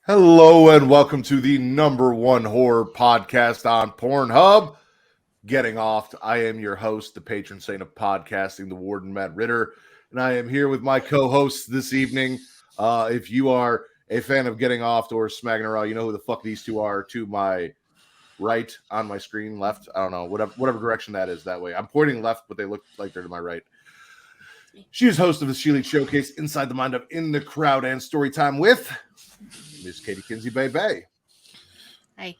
Hello and welcome to the #1 horror podcast on Pornhub, Getting Off. I am your host, the patron saint of podcasting, the Warden Matt Ritter, and I am here with my co-hosts this evening. If you are a fan of Getting Off or Smacking Around, you know who the fuck these two are. To my right on my screen, left, I don't know, whatever direction that is that way. I'm pointing left, but they look like they're to my right. She is host of the She League Showcase, Inside the Mind of In the Crowd, and Storytime with Miss Katie Kinsey Bay. Hi.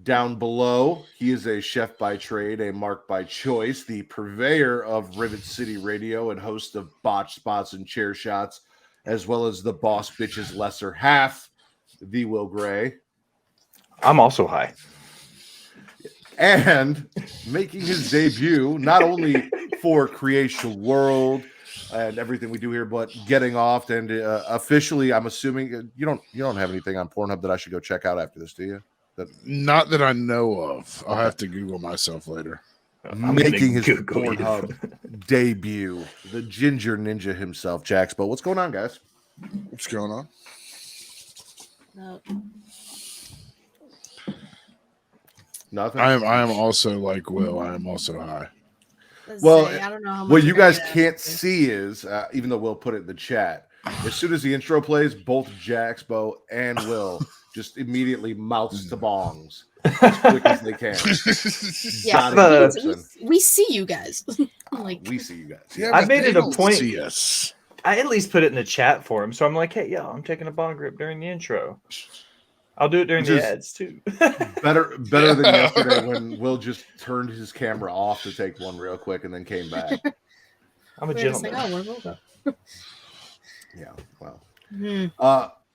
Down below, he is a chef by trade, a mark by choice, the purveyor of Rivet City Radio and host of Botched Spots and Chair Shots, as well as the Boss Bitch's lesser half, the Will Gray. I'm also high. And making his debut, not only for Creation World and everything we do here, but Getting Off, and officially, I'm assuming you don't have anything on Pornhub that I should go check out after this, do you? Not that I know of. I'll have to Google myself later. Making his Pornhub debut, the Ginger Ninja himself, Jaxpo. What's going on, guys? What's going on? Nothing. I am also like Will. I am also high. Well, I don't know how much what you guys credit can't see is, even though Will put it in the chat, as soon as the intro plays, both Jaxpo and Will just immediately mouths to bongs as quick as they can. we see you guys. We see you guys. Yeah, I but made they it a don't point. see us. I at least put it in the chat for him. So I'm like, hey, yeah, I'm taking a bong rip during the intro. I'll do it during the ads too. better than yesterday when Will just turned his camera off to take one real quick and then came back. I'm a gentleman. Like, oh, where will go? Yeah, well.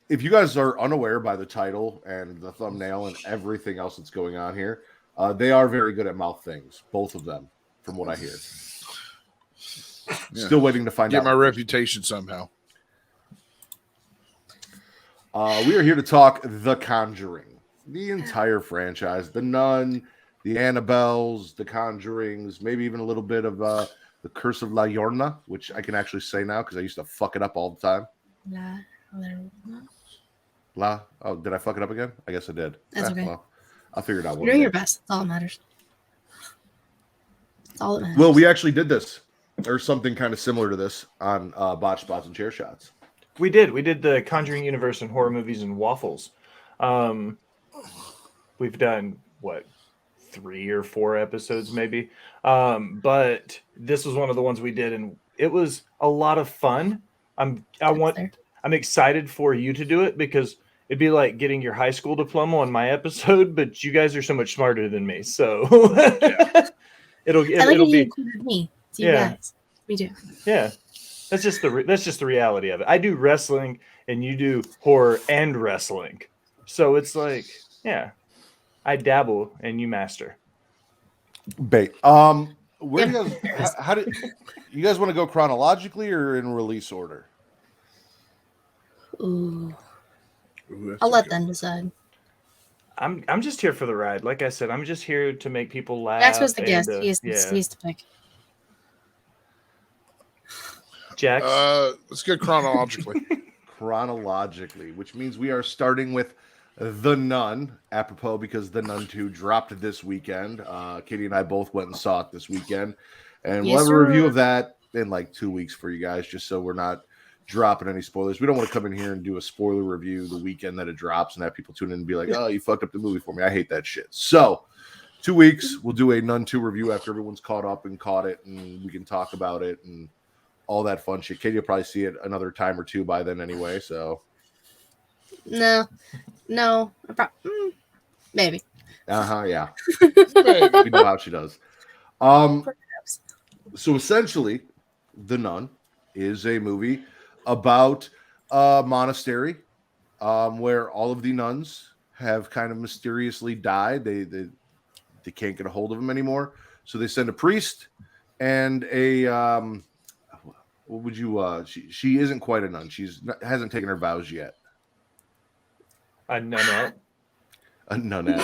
If you guys are unaware by the title and the thumbnail and everything else that's going on here, they are very good at mouth things, both of them, from what I hear. Yeah. Still waiting to find out. Get my reputation somehow. We are here to talk The Conjuring, the entire franchise, The Nun, the Annabelles, the Conjurings, maybe even a little bit of the Curse of La Llorona, which I can actually say now because I used to fuck it up all the time. Oh, did I fuck it up again? I guess I did. That's okay. Well, I'll figure it out. You're doing your best. That's all that matters. That's all that matters. Well, we actually did this, or something kind of similar to this, on Botched Spots and Chair Shots. We did the Conjuring universe and horror movies and waffles. We've done what, 3 or 4 episodes maybe. But this was one of the ones we did, and it was a lot of fun. I'm excited for you to do it because it'd be like getting your high school diploma on my episode, but you guys are so much smarter than me. So it'll be me. See you guys. We do. Yeah. That's just the reality of it. I do wrestling and you do horror and wrestling. So it's like, yeah, I dabble and you master. Bait. Where do you guys, how do you guys want to go chronologically or in release order? Ooh, I'll let them decide. I'm just here for the ride. Like I said, I'm just here to make people laugh. Jax was the guest. He has to pick. Jax? Let's go chronologically. Chronologically, which means we are starting with The Nun, apropos because The Nun 2 dropped this weekend. Katie and I both went and saw it this weekend. And we'll have a review of that in like 2 weeks for you guys, just so we're not dropping any spoilers. We don't want to come in here and do a spoiler review the weekend that it drops and have people tune in and be like, oh, you fucked up the movie for me. I hate that shit. So 2 weeks, we'll do a Nun 2 review after everyone's caught up and caught it, and we can talk about it and all that fun shit. Katie will probably see it another time or two by then anyway, so. No. Maybe. Yeah. We know how she does. So essentially, The Nun is a movie about a monastery where all of the nuns have kind of mysteriously died. They can't get a hold of them anymore. So they send a priest and a what would you she isn't quite a nun. Hasn't taken her vows yet. A nunette. A nunette.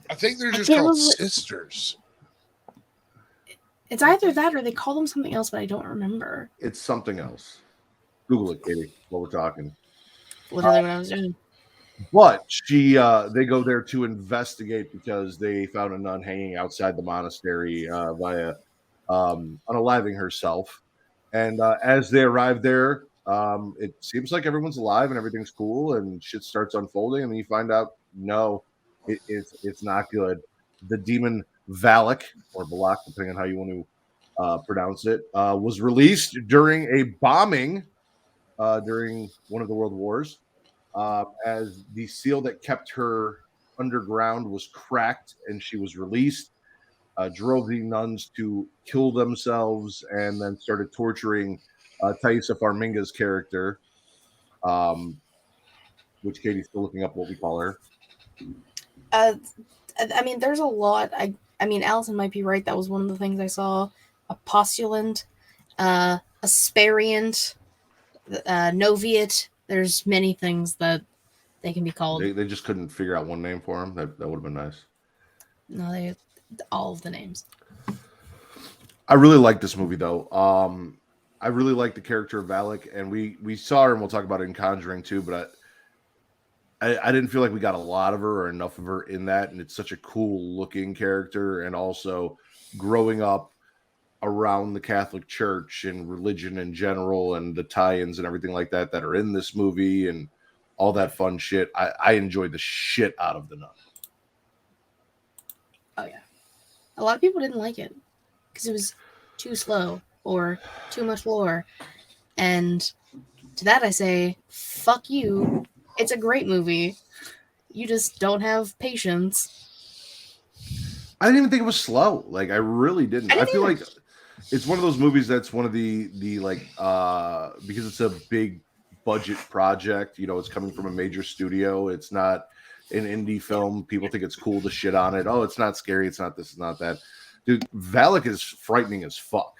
I think they're just called sisters. It's either that or they call them something else, but I don't remember. It's something else. Google it, Katie, while we're talking. literally what I was doing. But they go there to investigate because they found a nun hanging outside the monastery via unaliving herself. And as they arrive there, it seems like everyone's alive and everything's cool, and shit starts unfolding. And then you find out, no, it's not good. The demon Valak, or Balak, depending on how you want to pronounce it, was released during a bombing during one of the world wars. As the seal that kept her underground was cracked and she was released, drove the nuns to kill themselves and then started torturing Thaisa Farminga's character, which Katie's still looking up what we call her. I mean, there's a lot. I mean, Allison might be right. That was one of the things I saw. A postulant, a spariant, Noviate. There's many things that they can be called. They just couldn't figure out one name for him. That would have been nice. No, they all of the names. I really like this movie though. I really like the character of Valak, and we saw her, and we'll talk about it in Conjuring too. But I didn't feel like we got a lot of her or enough of her in that, and it's such a cool looking character, and also growing up around the Catholic Church and religion in general, and the tie-ins and everything like that are in this movie, and all that fun shit. I enjoyed the shit out of the Nun. Oh yeah, a lot of people didn't like it because it was too slow or too much lore, and to that I say, fuck you. It's a great movie. You just don't have patience. I didn't even think it was slow. Like, I really didn't. I feel like it's one of those movies that's one of the like because it's a big budget project, you know, it's coming from a major studio. It's not an indie film. People think it's cool to shit on it. Oh, it's not scary. It's not this, it's not that. Dude, Valak is frightening as fuck.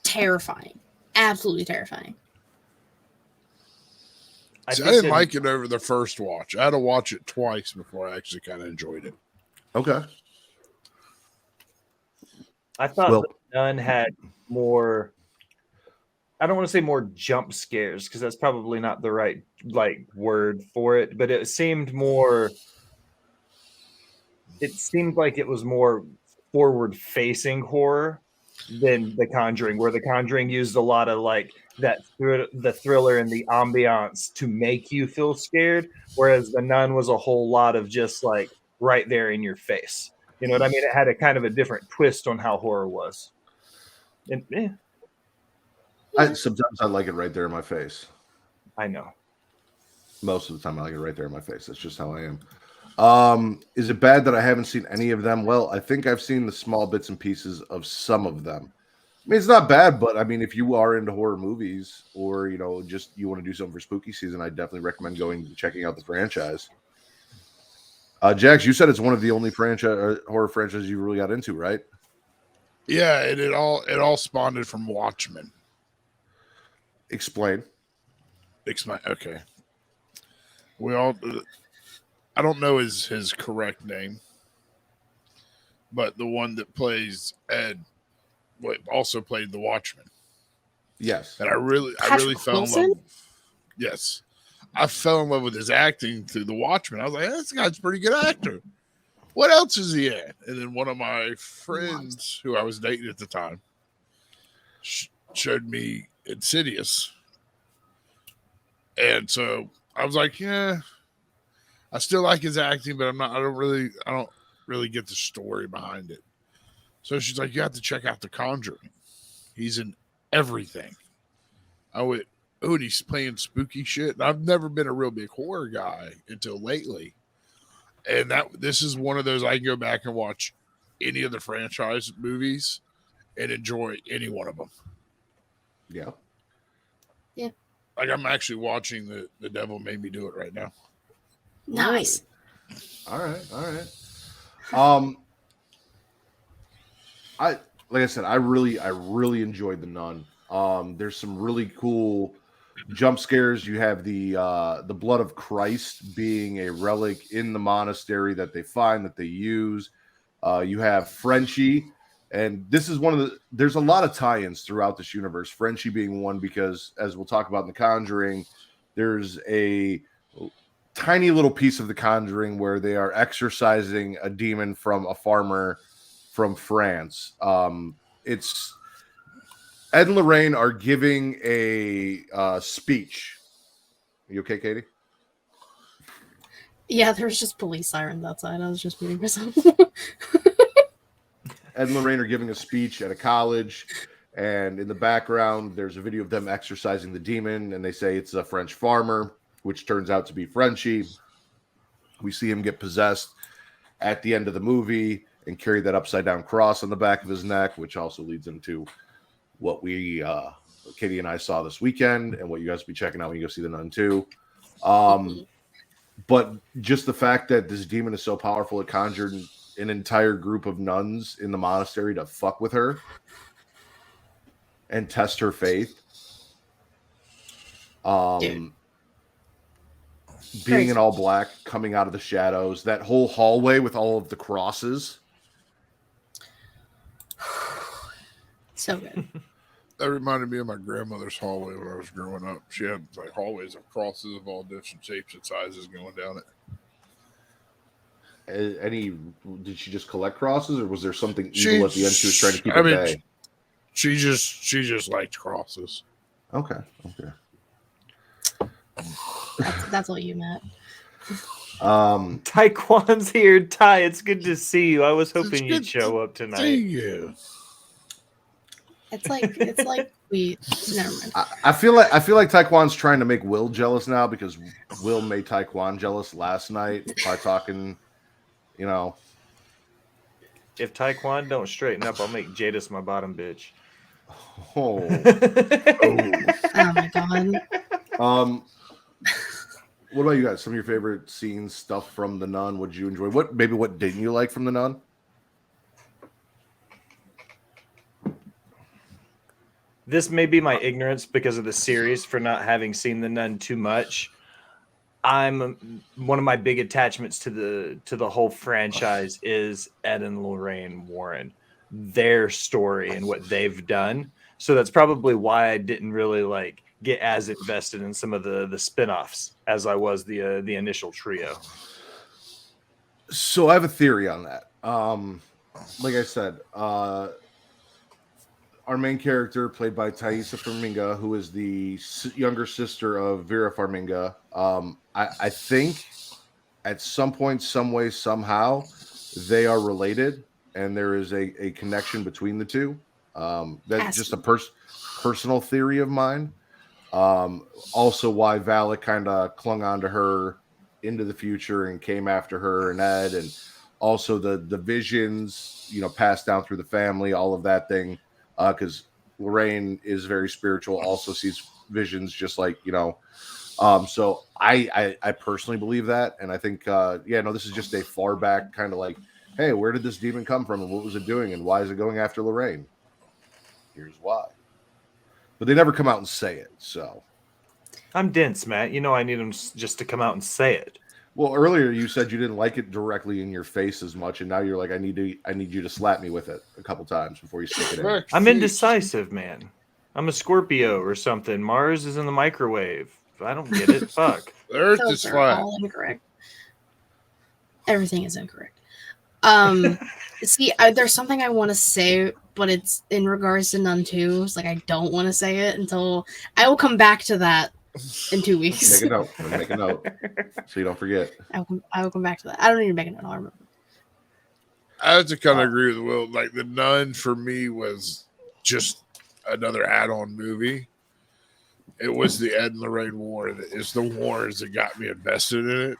Terrifying. Absolutely terrifying. I didn't like it over the first watch. I had to watch it twice before I actually kind of enjoyed it. Okay. I thought the Nun had more, I don't want to say more jump scares because that's probably not the right word for it, but it seemed like it was more forward facing horror than The Conjuring, where The Conjuring used a lot of the thriller and the ambiance to make you feel scared, whereas The Nun was a whole lot of just right there in your face. You know what I mean? It had a kind of a different twist on how horror was. And, sometimes I like it right there in my face. I know. Most of the time I like it right there in my face. That's just how I am. Is it bad that I haven't seen any of them? Well, I think I've seen the small bits and pieces of some of them. I mean, it's not bad, but I mean, if you are into horror movies or, you know, just you want to do something for spooky season, I definitely recommend checking out the franchise. Jax, you said it's one of the only horror franchises you really got into, right? Yeah, and it all spawned from Watchmen. Explain. Okay. I don't know his correct name, but the one that plays Ed also played the Watchmen. Yes. And I really fell in love. Yes. I fell in love with his acting through the Watchmen. I was like, this guy's a pretty good actor. What else is he in? And then one of my friends who I was dating at the time showed me Insidious. And so I was like, yeah, I still like his acting, but I don't really get the story behind it. So she's like, you have to check out The Conjuring. He's in everything. I went, oh, and he's playing spooky shit. And I've never been a real big horror guy until lately. And this is one of those I can go back and watch any of the franchise movies and enjoy any one of them. Yeah. Yeah. Like I'm actually watching The Devil Made Me Do It right now. Nice. All right. Like I said, I really enjoyed The Nun. There's some really cool jump scares. You have the blood of Christ being a relic in the monastery that they find, that they use. You have Frenchie, and this is there's a lot of tie-ins throughout this universe. Frenchie being one because, as we'll talk about in The Conjuring, there's a tiny little piece of The Conjuring where they are exorcising a demon from a farmer from France. It's Ed and Lorraine are giving a speech. Are you okay, Katie? Yeah, there's just police sirens outside. I was just muting myself. Ed and Lorraine are giving a speech at a college, and in the background, there's a video of them exorcising the demon, and they say it's a French farmer, which turns out to be Frenchie. We see him get possessed at the end of the movie and carry that upside-down cross on the back of his neck, which also leads into what we, Katie and I saw this weekend, and what you guys will be checking out when you go see The Nun 2. But just the fact that this demon is so powerful, it conjured an entire group of nuns in the monastery to fuck with her and test her faith. Being in all black, coming out of the shadows, that whole hallway with all of the crosses. So good. That reminded me of my grandmother's hallway when I was growing up. She had like hallways of crosses of all different shapes and sizes going down it. Did she just collect crosses, or was there something evil at the end she was trying to keep at bay? She just liked crosses. Okay. That's what you meant. Taekwon's here. Ty, it's good to see you. I was hoping you'd show up tonight. See you. It's like we never mind. I feel like Taekwon's trying to make Will jealous now, because Will made Taekwon jealous last night by talking, If Taekwon don't straighten up, I'll make Jadis my bottom bitch. Oh. Oh my god. What about you guys? Some of your favorite scenes, stuff from The Nun? What did you enjoy? What didn't you like from The Nun? This may be my ignorance because of the series for not having seen The Nun too much. One of my big attachments to the whole franchise is Ed and Lorraine Warren, their story and what they've done. So that's probably why I didn't really get as invested in some of the spin-offs as I was the initial trio. So I have a theory on that. Like I said, our main character, played by Thaisa Farmiga, who is the younger sister of Vera Farmiga, I think at some point, some way, somehow, they are related, and there is a connection between the two. That's just a personal theory of mine. Also, why Valak kind of clung on to her into the future and came after her and Ed, and also the visions, passed down through the family, all of that thing. Because Lorraine is very spiritual, also sees visions, just like So I personally believe that, and I think this is just a far back kind of hey, where did this demon come from, and what was it doing, and why is it going after Lorraine? Here's why. But they never come out and say it. So I'm dense, Matt. I need them just to come out and say it. Well, earlier you said you didn't like it directly in your face as much, and now you're like, I need you to slap me with it a couple times before you stick it in. I'm indecisive, man. I'm a Scorpio or something. Mars is in the microwave. I don't get it. Fuck. The Earth is flat. All incorrect. Everything is incorrect. See, there's something I want to say, but it's in regards to Nun 2. It's I don't want to say it until I will come back to that in 2 weeks. Make a note so you don't forget. I will come back to that. I don't need to make a note. I'll remember. I have to kind of agree with Will. The Nun for me was just another add-on movie. It was the Ed and Lorraine Warren. It's the Warrens that got me invested in it.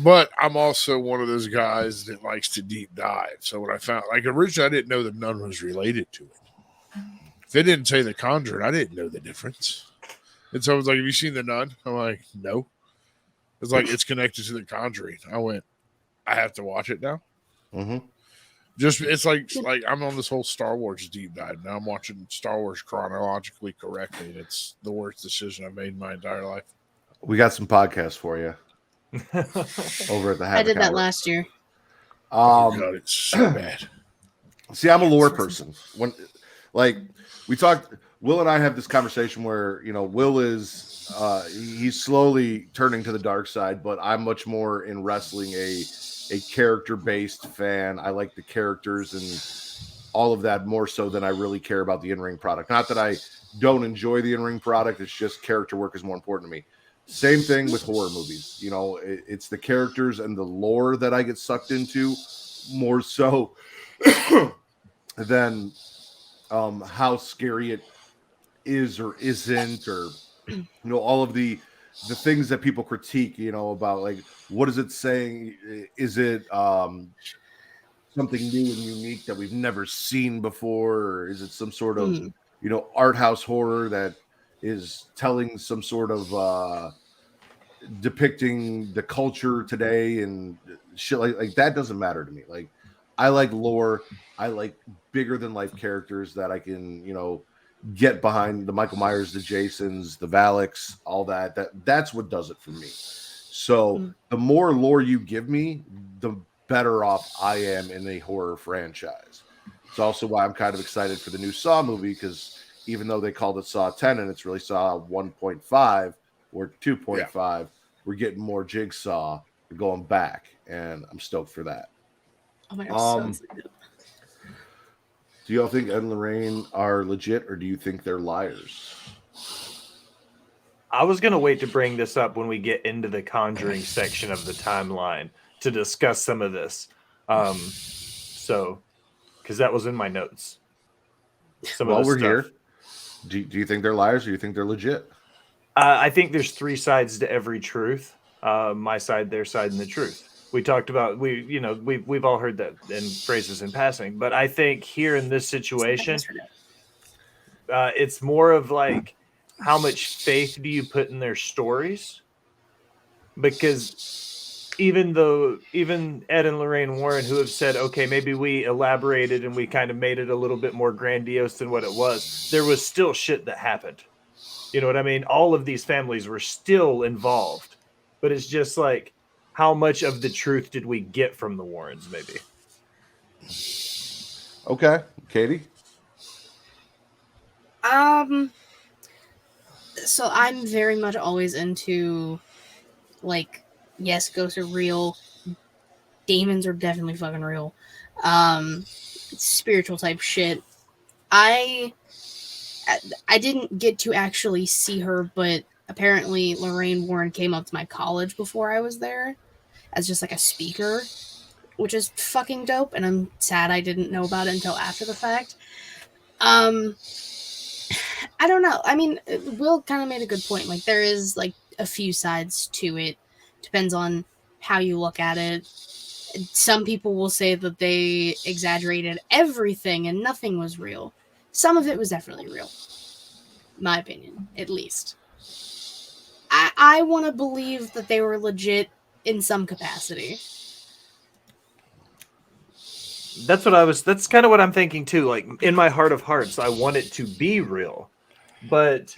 But I'm also one of those guys that likes to deep dive. So when I found, originally I didn't know the Nun was related to it. If they didn't say The Conjuring, I didn't know the difference. And so I was like, have you seen The Nun? I'm like, no. It's it's connected to The Conjuring. I went, I have to watch it now. Mm-hmm. Just, it's like I'm on this whole Star Wars deep dive. Now I'm watching Star Wars chronologically correctly. And it's the worst decision I've made in my entire life. We got some podcasts for you. Over at the I did that last year. God, it's so bad. See, I'm a lore person. When we talked Will and I have this conversation where, you know, Will is he's slowly turning to the dark side, but I'm much more in wrestling a character-based fan. I like the characters and all of that more so than I really care about the in-ring product. Not that I don't enjoy the in-ring product, it's just character work is more important to me. Same thing with horror movies. You know, it's the characters and the lore that I get sucked into more so than how scary it is or isn't, or you know, all of the things that people critique, you know, about like what is it saying? Is it something new and unique that we've never seen before, or is it some sort of you know, art house horror that is telling some sort of depicting the culture today and shit like that? Doesn't matter to me. Like, I like lore. I like bigger than life characters that I can, you know, get behind. The Michael Myers, the Jasons, the Valaks, all that. That's what does it for me. So the more lore you give me, the better off I am in a horror franchise. It's also why I'm kind of excited for the new Saw movie, because even though they called it Saw 10 and it's really Saw 1.5 or 2.5, we're getting more Jigsaw. We're going back, and I'm stoked for that. Oh my god, so excited. Do y'all think Ed and Lorraine are legit, or do you think they're liars? I was going to wait to bring this up when we get into the Conjuring section of the timeline to discuss some of this. So, because that was in my notes. While we're here, do you think they're liars, or do you think they're legit? I think there's three sides to every truth. My side, their side, and the truth. We talked about we've all heard that in phrases in passing, but I think here in this situation, it's more of like, how much faith do you put in their stories? Because even Ed and Lorraine Warren, who have said, okay, maybe we elaborated and we kind of made it a little bit more grandiose than what it was, there was still shit that happened. You know what I mean? All of these families were still involved, but it's just like, how much of the truth did we get from the Warrens, maybe? Okay. Katie? So I'm very much always into, like, yes, ghosts are real. Demons are definitely fucking real. Spiritual type shit. I didn't get to actually see her, but apparently Lorraine Warren came up to my college before I was there as just like a speaker, which is fucking dope, and I'm sad I didn't know about it until after the fact. I don't know. I mean, Will kind of made a good point. Like, there is like a few sides to it. Depends on how you look at it. Some people will say that they exaggerated everything and nothing was real. Some of it was definitely real. My opinion, at least. I want to believe that they were legit in some capacity. That's kind of what I'm thinking too. Like, in my heart of hearts, I want it to be real. But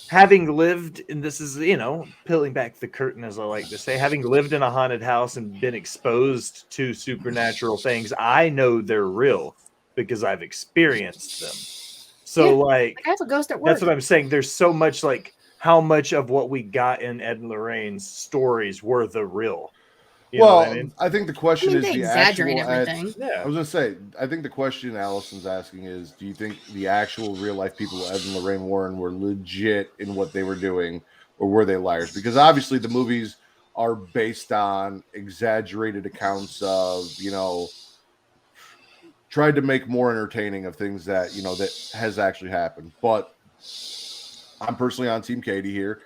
having lived, and this is, you know, peeling back the curtain, as I like to say, having lived in a haunted house and been exposed to supernatural things, I know they're real because I've experienced them. So, like, I have a ghost at work. That's what I'm saying. There's so much, like, how much of what we got in Ed and Lorraine's stories were the real. You know what I mean? I think the question is they the exaggerate actual. everything. I was gonna say, I think the question Allison's asking is, do you think the actual real life people, Ed and Lorraine Warren, were legit in what they were doing, or were they liars? Because obviously the movies are based on exaggerated accounts of, you know, tried to make more entertaining of things that, you know, that has actually happened. But I'm personally on Team Katie here.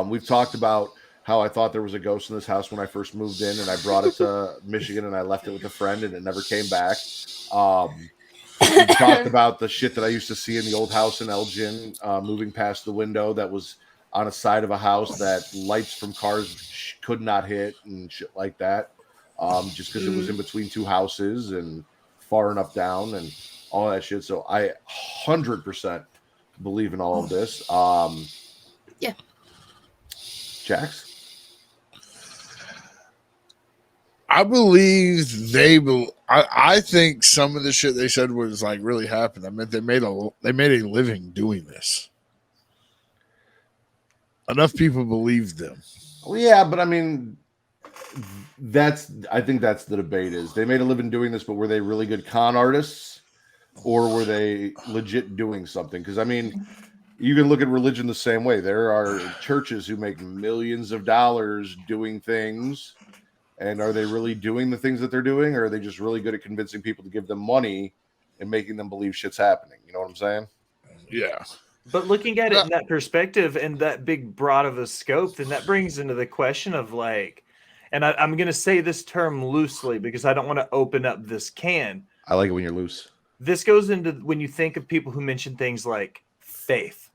We've talked about how I thought there was a ghost in this house when I first moved in, and I brought it to Michigan and I left it with a friend and it never came back. We talked about the shit that I used to see in the old house in Elgin, moving past the window that was on a side of a house that lights from cars could not hit and shit like that. Just because it was in between two houses and far enough down and all that shit. So I 100% believe in all of this. Jax? I believe I think some of the shit they said was like really happened. I mean, they made a living doing this. Enough people believed them. Well, yeah, but I mean, I think that's the debate is they made a living doing this, but were they really good con artists or were they legit doing something? Because I mean, you can look at religion the same way. There are churches who make millions of dollars doing things. And are they really doing the things that they're doing? Or are they just really good at convincing people to give them money and making them believe shit's happening? You know what I'm saying? Yeah. But looking at it in that perspective and that big broad of a scope, then that brings into the question of like, and I'm going to say this term loosely because I don't want to open up this can. I like it when you're loose. This goes into when you think of people who mention things like faith.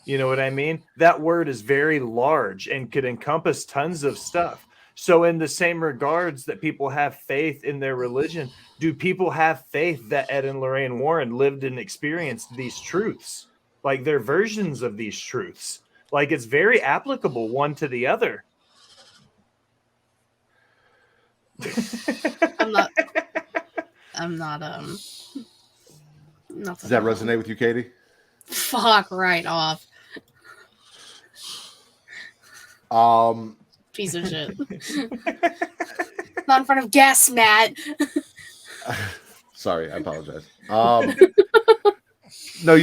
You know what I mean? That word is very large and could encompass tons of stuff. So in the same regards that people have faith in their religion, do people have faith that Ed and Lorraine Warren lived and experienced these truths? Like they're versions of these truths. Like it's very applicable one to the other. I'm not Does that resonate with you, Katie? Fuck right off. Piece of shit. Not in front of guests, Matt. Sorry, I apologize. No,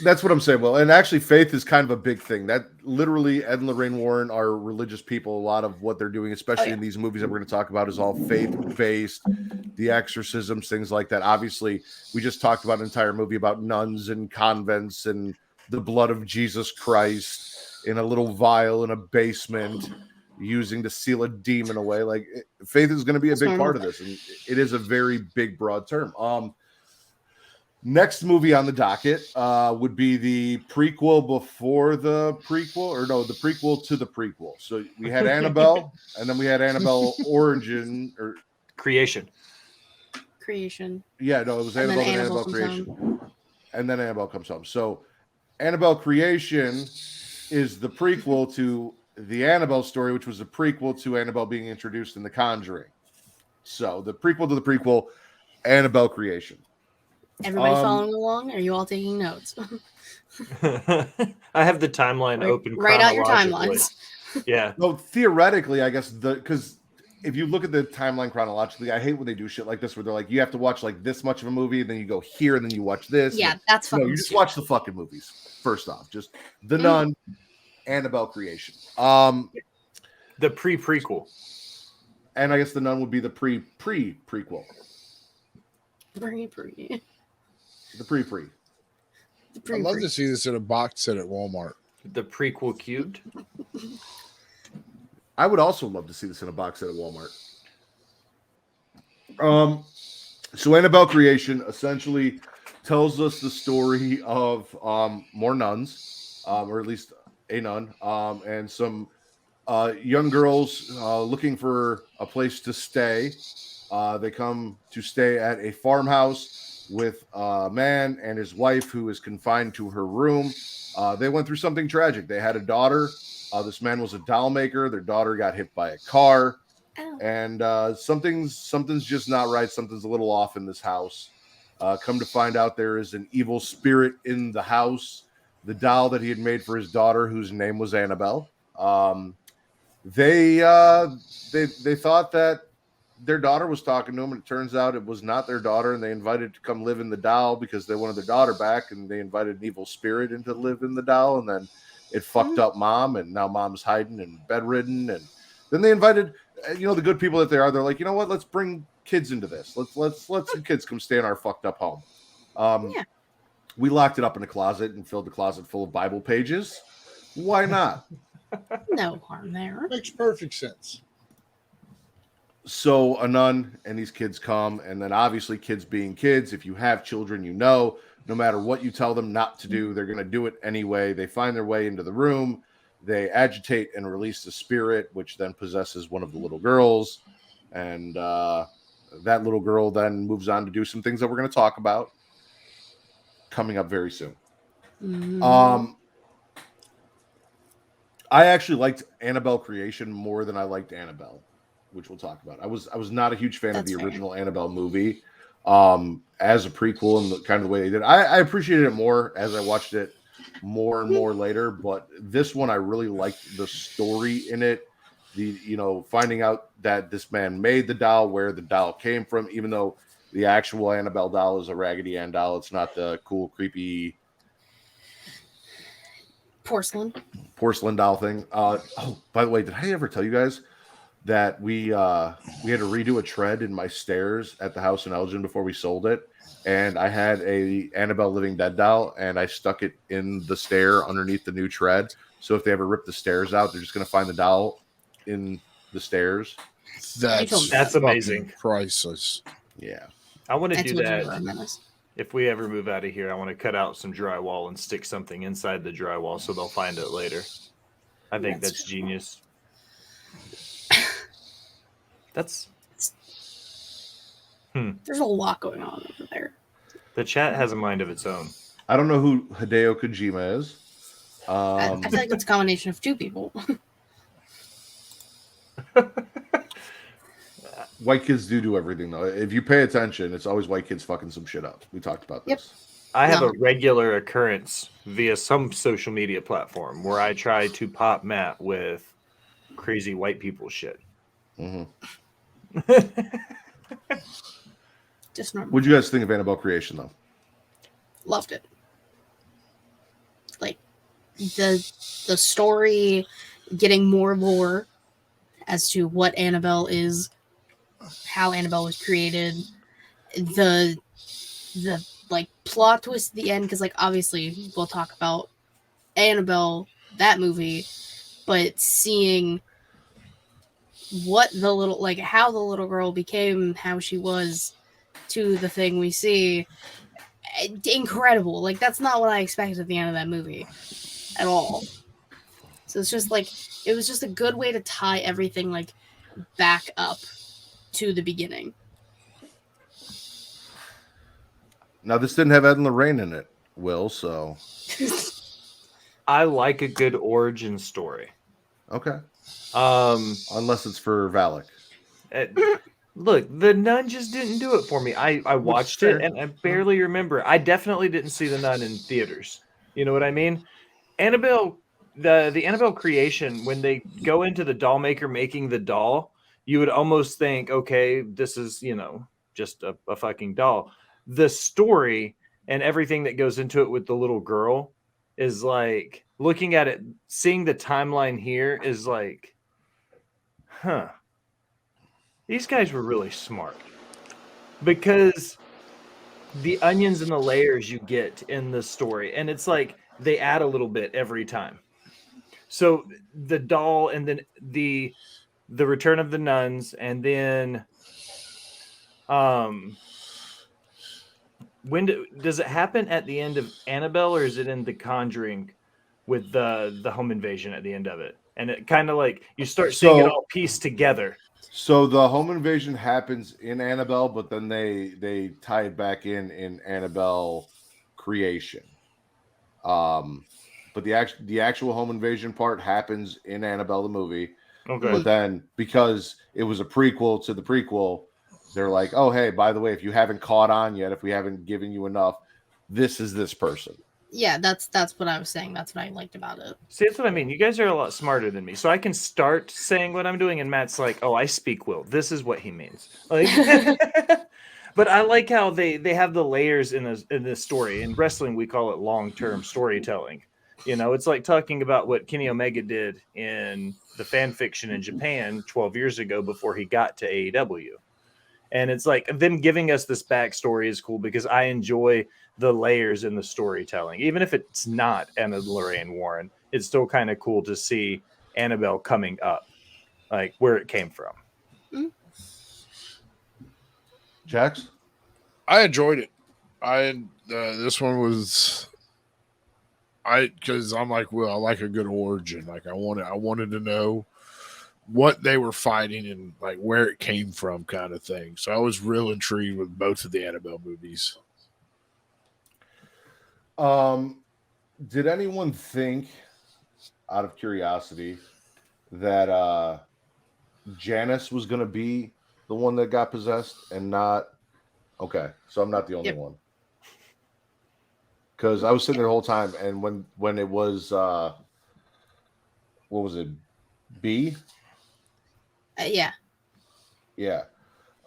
that's what I'm saying. Well, and actually faith is kind of a big thing. That literally Ed and Lorraine Warren are religious people. A lot of what they're doing, especially in these movies that we're going to talk about, is all faith-based, the exorcisms, things like that. Obviously, we just talked about an entire movie about nuns and convents and the blood of Jesus Christ in a little vial in a basement using to seal a demon away. Like faith is going to be a big part of this, and it is a very big, broad term. Next movie on the docket would be the prequel before the prequel, or no, the prequel to the prequel. So we had Annabelle, and then we had Annabelle Origin or Creation. Yeah, no, it was Annabelle and Annabelle Creation, and then Annabelle Comes Home. So Annabelle Creation is the prequel to the Annabelle story, which was a prequel to Annabelle being introduced in The Conjuring. So the prequel to the prequel, Annabelle Creation. Everybody following along? Are you all taking notes? I have the timeline open. Write out your timelines. Yeah. No, theoretically, I guess because if you look at the timeline chronologically, I hate when they do shit like this where they're like, you have to watch like this much of a movie, and then you go here, and then you watch this. Yeah, that's fucking. No, you just watch the fucking movies. First off, just The Nun, Annabelle Creation. The prequel. And I guess The Nun would be the prequel. Pre. The pre. I'd love to see this in a box set at Walmart. The prequel cubed. I would also love to see this in a box set at Walmart. So Annabelle Creation essentially tells us the story of more nuns, or at least a nun, and some young girls looking for a place to stay. They come to stay at a farmhouse with a man and his wife who is confined to her room. They went through something tragic. They had a daughter. This man was a doll maker. Their daughter got hit by a car. And something's just not right. Something's a little off in this house. Come to find out there is an evil spirit in the house. The doll that he had made for his daughter, whose name was Annabelle. They thought that their daughter was talking to him, and it turns out it was not their daughter, and they invited to come live in the doll because they wanted their daughter back, and they invited an evil spirit in to live in the doll, and then it fucked up mom, and now mom's hiding and bedridden, and then they invited, the good people that they are, they're like, you know what, let's bring kids into this. Let's let some kids come stay in our fucked up home. We locked it up in a closet and filled the closet full of Bible pages. Why not? No harm there. Makes perfect sense. So a nun and these kids come, and then obviously kids being kids, if you have children, no matter what you tell them not to do, they're going to do it anyway. They find their way into the room. They agitate and release the spirit, which then possesses one of the little girls. And that little girl then moves on to do some things that we're going to talk about coming up very soon. I actually liked Annabelle Creation more than I liked Annabelle. which we'll talk about. I was not a huge fan of That's the fair. original Annabelle movie. As a prequel and the kind of the way they did. I appreciated it more as I watched it more and more later, but this one I really liked the story in it. Finding out that this man made the doll, where the doll came from, even though the actual Annabelle doll is a Raggedy Ann doll. It's not the cool, creepy Porcelain doll thing. By the way, did I ever tell you guys that we had to redo a tread in my stairs at the house in Elgin before we sold it? And I had a Annabelle Living Dead doll, and I stuck it in the stair underneath the new tread. So if they ever rip the stairs out, they're just going to find the doll in the stairs. That's amazing. Priceless. Yeah. I want to That's do what that. you are, Menace. If we ever move out of here, I want to cut out some drywall and stick something inside the drywall so they'll find it later. I think that's genius. There's a lot going on over there. The chat has a mind of its own. I don't know who Hideo Kojima is. I feel like it's a combination of two people. White kids do everything, though. If you pay attention, it's always white kids fucking some shit up. We talked about this. I have a regular occurrence via some social media platform where I try to pop Matt with crazy white people shit. Mm-hmm. Just normal. What'd you guys think of Annabelle Creation, though? Loved it. Like the story, getting more lore as to what Annabelle is, how Annabelle was created, the like plot twist at the end, because like obviously we'll talk about Annabelle, that movie, but seeing what how the little girl became how she was to the thing we see, incredible. Like that's not what I expected at the end of that movie at all. So it's just like it was just a good way to tie everything like back up to the beginning. Now, this didn't have Ed and Lorraine in it, Will, so... I like a good origin story. Okay. Unless it's for Valak. Look, the Nun just didn't do it for me. I watched it, and I barely remember. I definitely didn't see the Nun in theaters. You know what I mean? Annabelle, the Annabelle creation, when they go into the doll maker making the doll, you would almost think, okay, this is, just a fucking doll. The story and everything that goes into it with the little girl is like, looking at it, seeing the timeline here is like, huh. These guys were really smart. Because the onions and the layers you get in the story, and it's like they add a little bit every time. So the doll, and then the return of the nuns, and then does it happen at the end of Annabelle, or is it in the Conjuring with the home invasion at the end of it? And it kind of like you start seeing it all pieced together. So the home invasion happens in Annabelle, but then they tie it back in Annabelle Creation. But the actual home invasion part happens in Annabelle the movie. Okay. But then because it was a prequel to the prequel, they're like, oh, hey, by the way, if you haven't caught on yet, if we haven't given you enough, this is this person. Yeah, that's what I was saying. That's what I liked about it. See, that's what I mean. You guys are a lot smarter than me. So I can start saying what I'm doing, and Matt's like, oh, I speak Will. This is what he means. Like, but I like how they have the layers in this story. In wrestling, we call it long-term storytelling. It's like talking about what Kenny Omega did in the fan fiction in Japan 12 years ago before he got to AEW. And it's like them giving us this backstory is cool because I enjoy the layers in the storytelling. Even if it's not Anna Lorraine Warren, it's still kind of cool to see Annabelle coming up, like where it came from. Mm-hmm. Jax? I enjoyed it. This one was... because I'm like, well, I like a good origin. Like I wanted to know what they were fighting and like where it came from, kind of thing. So I was real intrigued with both of the Annabelle movies. Did anyone think, out of curiosity, that Janice was going to be the one that got possessed and not. Okay, so I'm not the only Yep. one. Because I was sitting there the whole time, and when it was, what was it, B? Yeah. Yeah.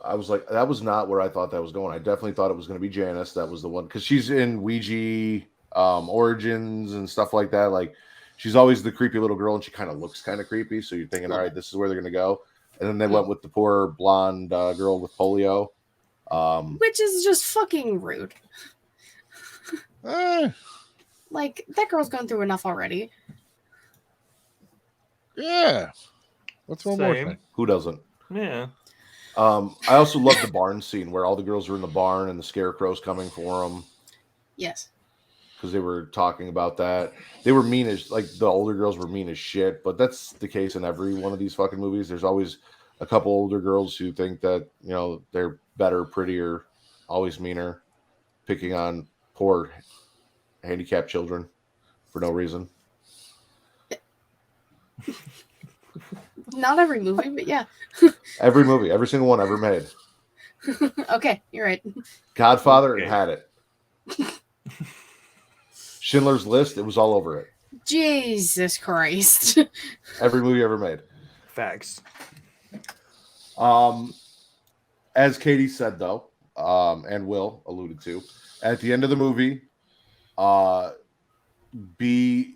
I was like, that was not where I thought that was going. I definitely thought it was going to be Janice. That was the one. Because she's in Ouija Origins and stuff like that. Like, she's always the creepy little girl, and she kind of looks kind of creepy. So you're thinking, all right, this is where they're going to go. And then they went with the poor blonde girl with polio. Which is just fucking rude. Like, that girl's going through enough already. Yeah. What's one more Same. thing? Who doesn't? Yeah. I also love the barn scene where all the girls are in the barn and the scarecrow's coming for them. Yes. Because they were talking about that. They were mean as, like, the older girls were mean as shit, but that's the case in every one of these fucking movies. There's always a couple older girls who think that, you know, they're better, prettier, always meaner, picking on poor handicapped children for no reason. Not every movie, but yeah. Every movie, every single one ever made. Okay, you're right. Godfather, Okay. it had it. Schindler's List, it was all over it. Jesus Christ. Every movie ever made. Facts. As Katie said, though, and Will alluded to, at the end of the movie, B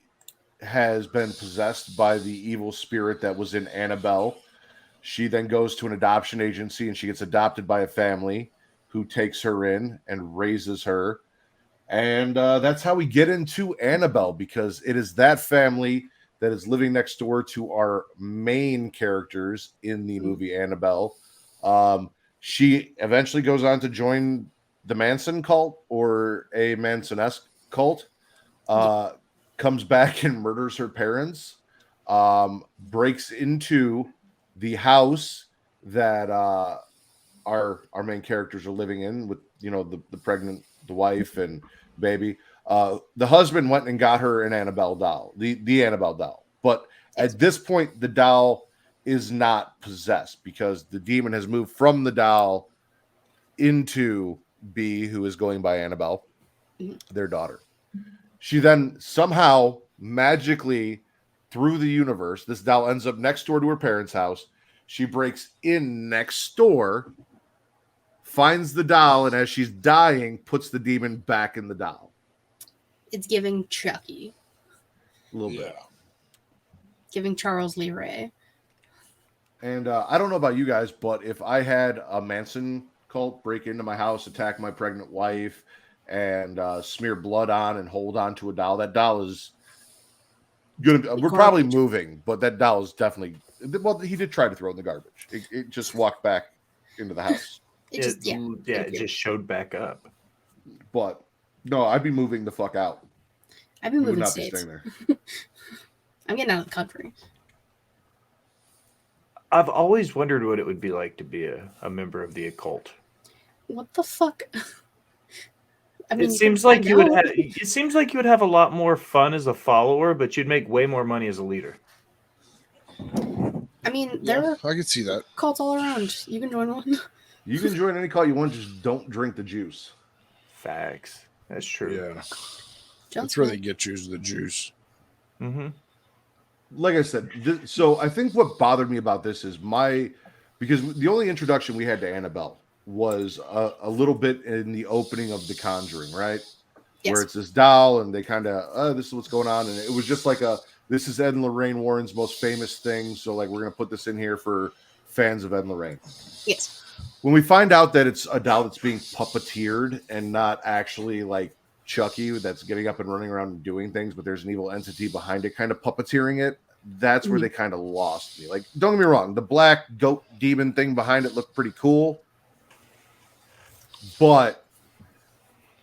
has been possessed by the evil spirit that was in Annabelle. She then goes to an adoption agency and she gets adopted by a family who takes her in and raises her. And that's how we get into Annabelle, because it is that family that is living next door to our main characters in the movie Annabelle. She eventually goes on to join the Manson cult or a Manson-esque cult. Comes back and murders her parents. Breaks into the house that our main characters are living in with, you know, the pregnant, the wife and baby. The husband went and got her an Annabelle doll, the Annabelle doll. But at this point, the doll is not possessed because the demon has moved from the doll into B, who is going by Annabelle, their daughter. She then somehow magically through the universe, this doll ends up next door to her parents' house. She breaks in next door, finds the doll, and as she's dying, puts the demon back in the doll. It's giving Chucky. A little bit. Giving Charles Lee Ray. And I don't know about you guys, but if I had a Manson cult break into my house, attack my pregnant wife, and smear blood on and hold on to a doll, that doll is gonna. We're probably moving, but that doll is definitely. Well, he did try to throw it in the garbage. It just walked back into the house. It just showed back up. But no, I'd be moving the fuck out. I'd be We would moving not be states. staying there. I'm getting out of the country. I've always wondered what it would be like to be a member of the occult. What the fuck? I mean, It seems like you would have. It seems like you would have a lot more fun as a follower, but you'd make way more money as a leader. I mean, there are I can see that. cults all around. You can join one. You can join any cult you want, just don't drink the juice. Facts. That's true. Yeah. John's That's where right. they get you is the juice. Mm-hmm. Like I said, so I think what bothered me about this is because the only introduction we had to Annabelle was a little bit in the opening of The Conjuring, right? Yes. Where it's this doll and they kind of, this is what's going on. And it was just like this is Ed and Lorraine Warren's most famous thing. So like, we're going to put this in here for fans of Ed and Lorraine. Yes. When we find out that it's a doll that's being puppeteered and not actually like Chucky that's getting up and running around and doing things, but there's an evil entity behind it kind of puppeteering it, that's where they kind of lost me. Like, don't get me wrong, the black goat demon thing behind it looked pretty cool, but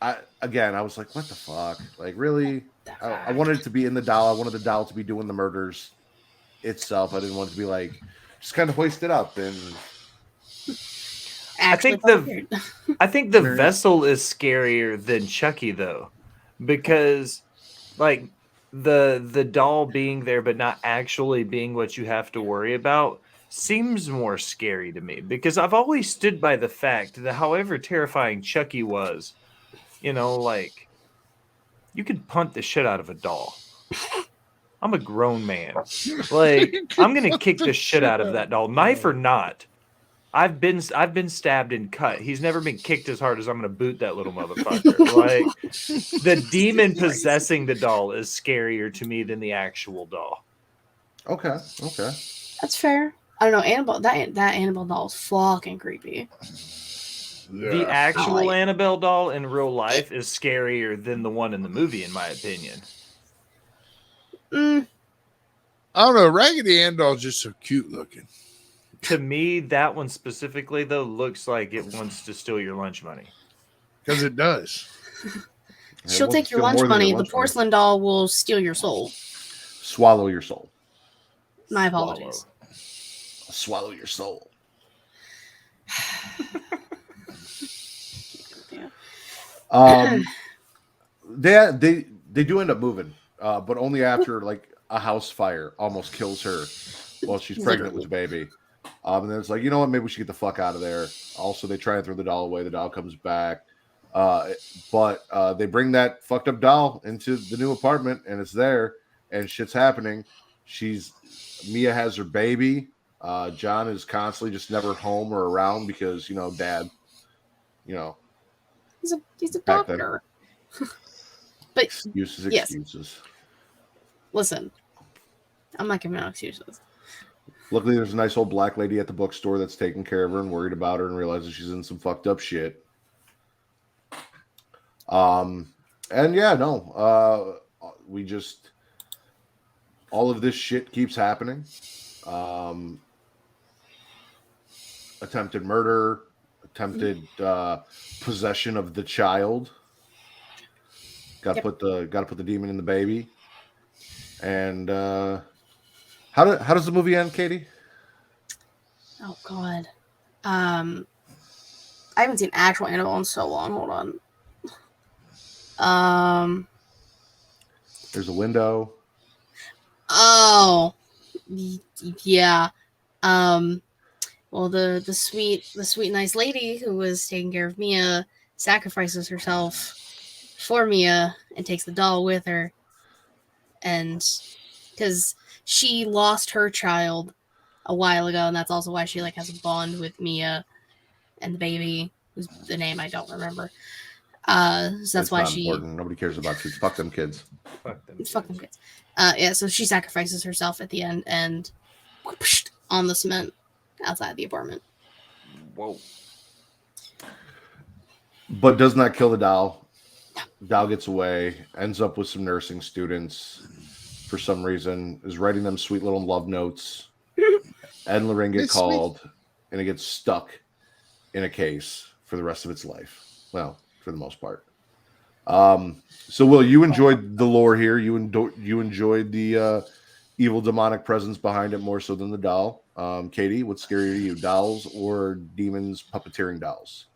I was like, what the fuck? Like, really? I wanted it to be in the doll. I wanted the doll to be doing the murders itself. I didn't want it to be like just kind of hoisted up and I think the vessel is scarier than Chucky though, because like the doll being there but not actually being what you have to worry about seems more scary to me because I've always stood by the fact that however terrifying Chucky was, like you could punt the shit out of a doll. I'm a grown man. Like I'm gonna kick the shit out of that doll, knife or not. I've been stabbed and cut. He's never been kicked as hard as I'm gonna boot that little motherfucker. Like the demon possessing the doll is scarier to me than the actual doll. Okay. That's fair. I don't know. Annabelle, that Annabelle doll is fucking creepy. The actual Annabelle doll in real life is scarier than the one in the movie, in my opinion. Mm. I don't know. Raggedy Ann doll is just so cute looking. To me, that one specifically, though, looks like it wants to steal your lunch money. Because it does. She'll take your lunch money. The porcelain doll will steal your soul. Swallow your soul. My apologies. Swallow your soul. They do end up moving, but only after like a house fire almost kills her while she's pregnant with a baby. And then it's like, you know what? Maybe we should get the fuck out of there. Also, they try and throw the doll away. The doll comes back. But they bring that fucked up doll into the new apartment, and it's there, and shit's happening. Mia has her baby. John is constantly just never home or around because, dad, he's a doctor. But excuses. Yes. Listen, I'm not giving out excuses. Luckily, there's a nice old black lady at the bookstore that's taking care of her and worried about her and realizes she's in some fucked up shit. We just, all of this shit keeps happening. Attempted murder, attempted possession of the child. Got to put the demon in the baby. And how does the movie end, Katie? Oh God, I haven't seen actual Annabelle in so long. Hold on. There's a window. Oh, yeah. Well, the sweet nice lady who was taking care of Mia sacrifices herself for Mia and takes the doll with her, and because she lost her child a while ago, and that's also why she has a bond with Mia and the baby, whose the name I don't remember. So that's why she. Important. Nobody cares about kids. Fuck them kids. Fuck them kids. So she sacrifices herself at the end and whoosh, on the cement outside the apartment. Whoa. But does not kill the doll. Doll gets away, ends up with some nursing students for some reason, is writing them sweet little love notes. Ed and Lorraine get called, and it gets stuck in a case for the rest of its life. Well, for the most part. So, Will, you enjoyed the lore here. You enjoyed the evil demonic presence behind it more so than the doll. Katie, what's scarier to you, dolls or demons puppeteering dolls?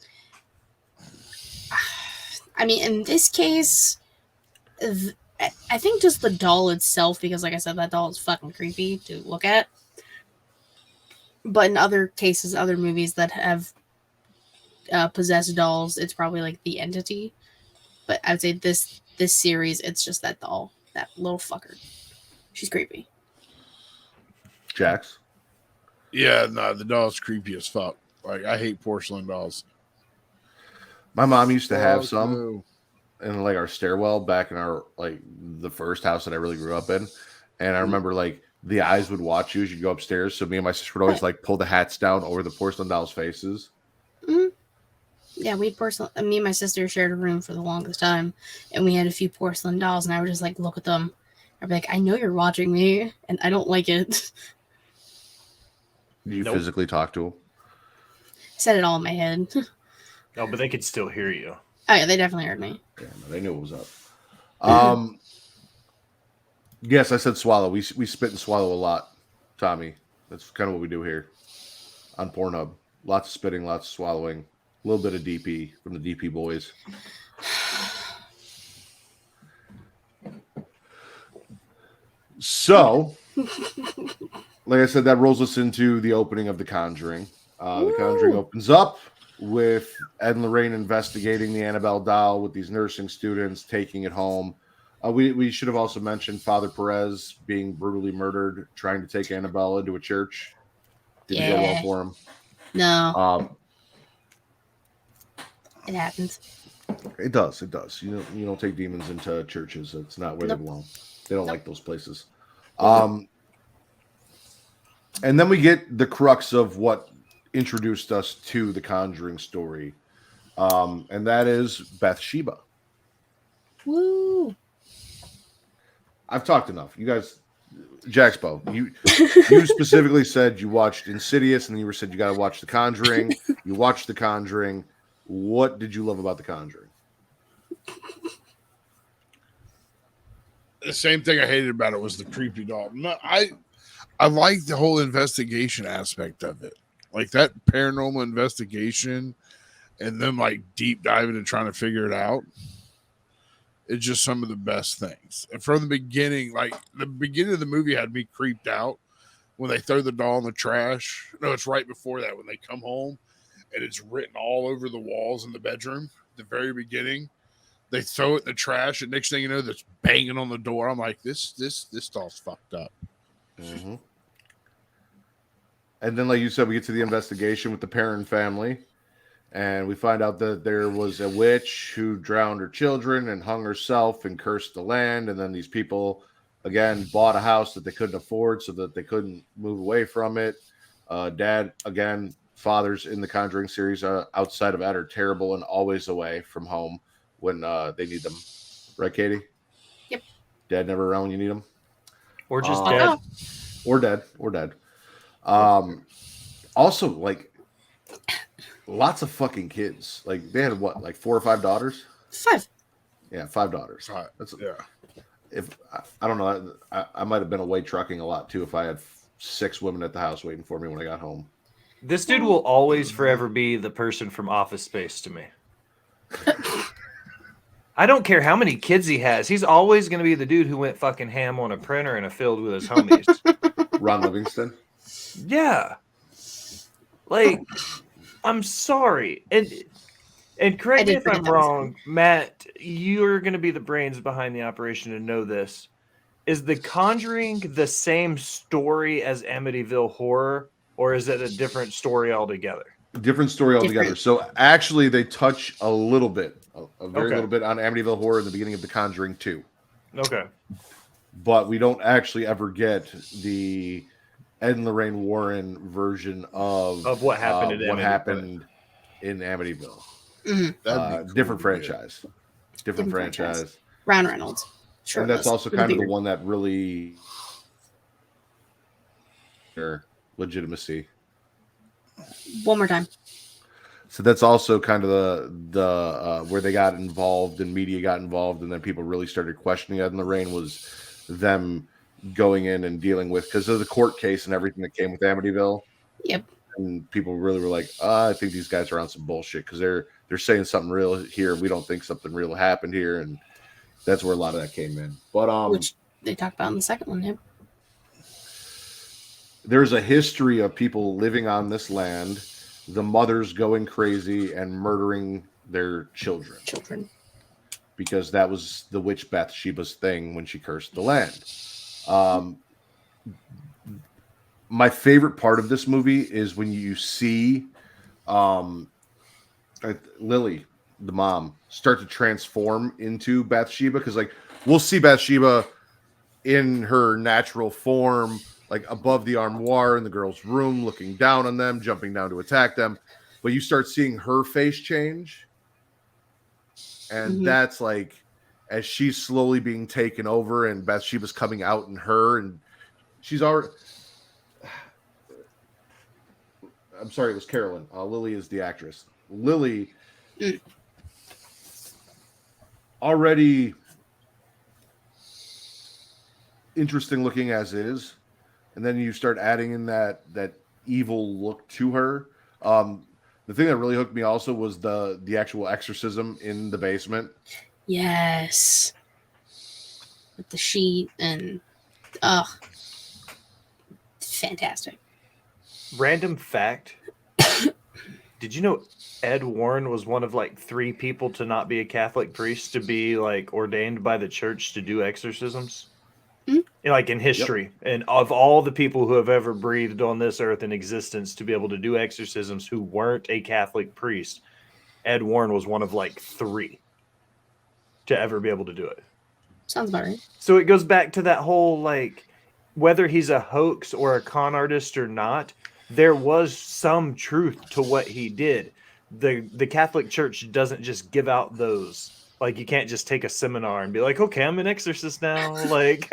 I mean, in this case, I think just the doll itself, because like I said, that doll is fucking creepy to look at. But in other cases, other movies that have possessed dolls, it's probably the entity. But I would say this series, it's just that doll, that little fucker. She's creepy. Jax? Yeah, no, the doll's creepy as fuck. I hate porcelain dolls. My mom used to have some in our stairwell back in our the first house that I really grew up in, and I remember the eyes would watch you as you go upstairs. So me and my sister would always pull the hats down over the porcelain dolls' faces. Mm-hmm. Yeah, we had porcelain. Me and my sister shared a room for the longest time, and we had a few porcelain dolls, and I would just look at them. I'd be I know you're watching me, and I don't like it. Do you physically talk to them? I said it all in my head. No, but they could still hear you. Oh yeah, they definitely heard me. Yeah, no, they knew what was up. Yes, I said swallow. We spit and swallow a lot, Tommy. That's kind of what we do here on Pornhub. Lots of spitting, lots of swallowing. A little bit of DP from the DP boys. So, like I said, that rolls us into the opening of The Conjuring. The Conjuring opens up with Ed and Lorraine investigating the Annabelle doll with these nursing students, taking it home. We should have also mentioned Father Perez being brutally murdered, trying to take Annabelle into a church. Didn't go well for him. No. It happens. It does. You don't take demons into churches. It's not where they belong. They don't like those places. And then we get the crux of what introduced us to the Conjuring story, and that is Bathsheba. Woo! I've talked enough. You guys, Jaxpo, you specifically said you watched Insidious, and you said you got to watch The Conjuring. You watched The Conjuring. What did you love about The Conjuring? The same thing I hated about it was the creepy doll. No, I like the whole investigation aspect of it, like that paranormal investigation, and them like deep diving and trying to figure it out. It's just some of the best things. And from the beginning, like the beginning of the movie had me creeped out when they throw the doll in the trash. No, it's right before that when they come home and it's written all over the walls in the bedroom. The very beginning, they throw it in the trash, and next thing you know, that's banging on the door. I'm like, this doll's fucked up. Mm-hmm. And then, like you said, we get to the investigation with the Perrin family, and we find out that there was a witch who drowned her children and hung herself and cursed the land. And then these people, again, bought a house that they couldn't afford so that they couldn't move away from it. Dad, again, fathers in the Conjuring series outside of Ed are terrible and always away from home when they need them. Right, Katie? Yep. Dad never around when you need them? Or just dead. Or dead. Also, like, lots of fucking kids. Like, they had what, like 4 or 5 daughters? 5. Yeah, 5 daughters. That's Yeah. If I don't know, I might have been away trucking a lot too if I had 6 women at the house waiting for me when I got home. This dude will always forever be the person from Office Space to me. I don't care how many kids he has. He's always going to be the dude who went fucking ham on a printer in a field with his homies. Ron Livingston? Yeah. Like, I'm sorry. And correct me if I'm wrong, Matt, you're going to be the brains behind the operation and know this. Is The Conjuring the same story as Amityville Horror, or is it a different story altogether? Different story altogether. So actually, they touch a little bit, a very little bit on Amityville Horror in the beginning of The Conjuring 2. Okay. But we don't actually ever get the Ed and Lorraine Warren version of what happened in Amityville. Mm-hmm. Different franchise. Different franchise. Ryan Reynolds. Sure. And that's also kind of the one that really legitimacy. One more time. So that's also kind of the where they got involved and media got involved, and then people really started questioning Ed and Lorraine was them going in and dealing with, because of the court case and everything that came with Amityville. Yep. And people really were like, I think these guys are on some bullshit because they're saying something real here. We don't think something real happened here, and that's where a lot of that came in. But which they talked about in the second one. Yep. There's a history of people living on this land, the mothers going crazy and murdering their children. Because that was the witch Bathsheba's thing when she cursed the land. My favorite part of this movie is when you see Lily, the mom, start to transform into Bathsheba, because like we'll see Bathsheba in her natural form, like above the armoire in the girls' room, looking down on them, jumping down to attack them. But you start seeing her face change. And that's like, as she's slowly being taken over and Bathsheba's coming out in her, and she's already... I'm sorry, it was Carolyn. Lily is the actress. Lily, already interesting looking as is, and then you start adding in that evil look to her. The thing that really hooked me also was the actual exorcism in the basement. Yes. With the sheet and fantastic. Random fact. Did you know Ed Warren was one of like 3 people to not be a Catholic priest to be like ordained by the church to do exorcisms? Like in history, and of all the people who have ever breathed on this earth in existence to be able to do exorcisms who weren't a Catholic priest, Ed Warren was one of like 3 to ever be able to do it. Sounds about right. So it goes back to that whole, like, whether he's a hoax or a con artist or not, there was some truth to what he did. The Catholic Church doesn't just give out those. Like, you can't just take a seminar and be like, okay, I'm an exorcist now. Like,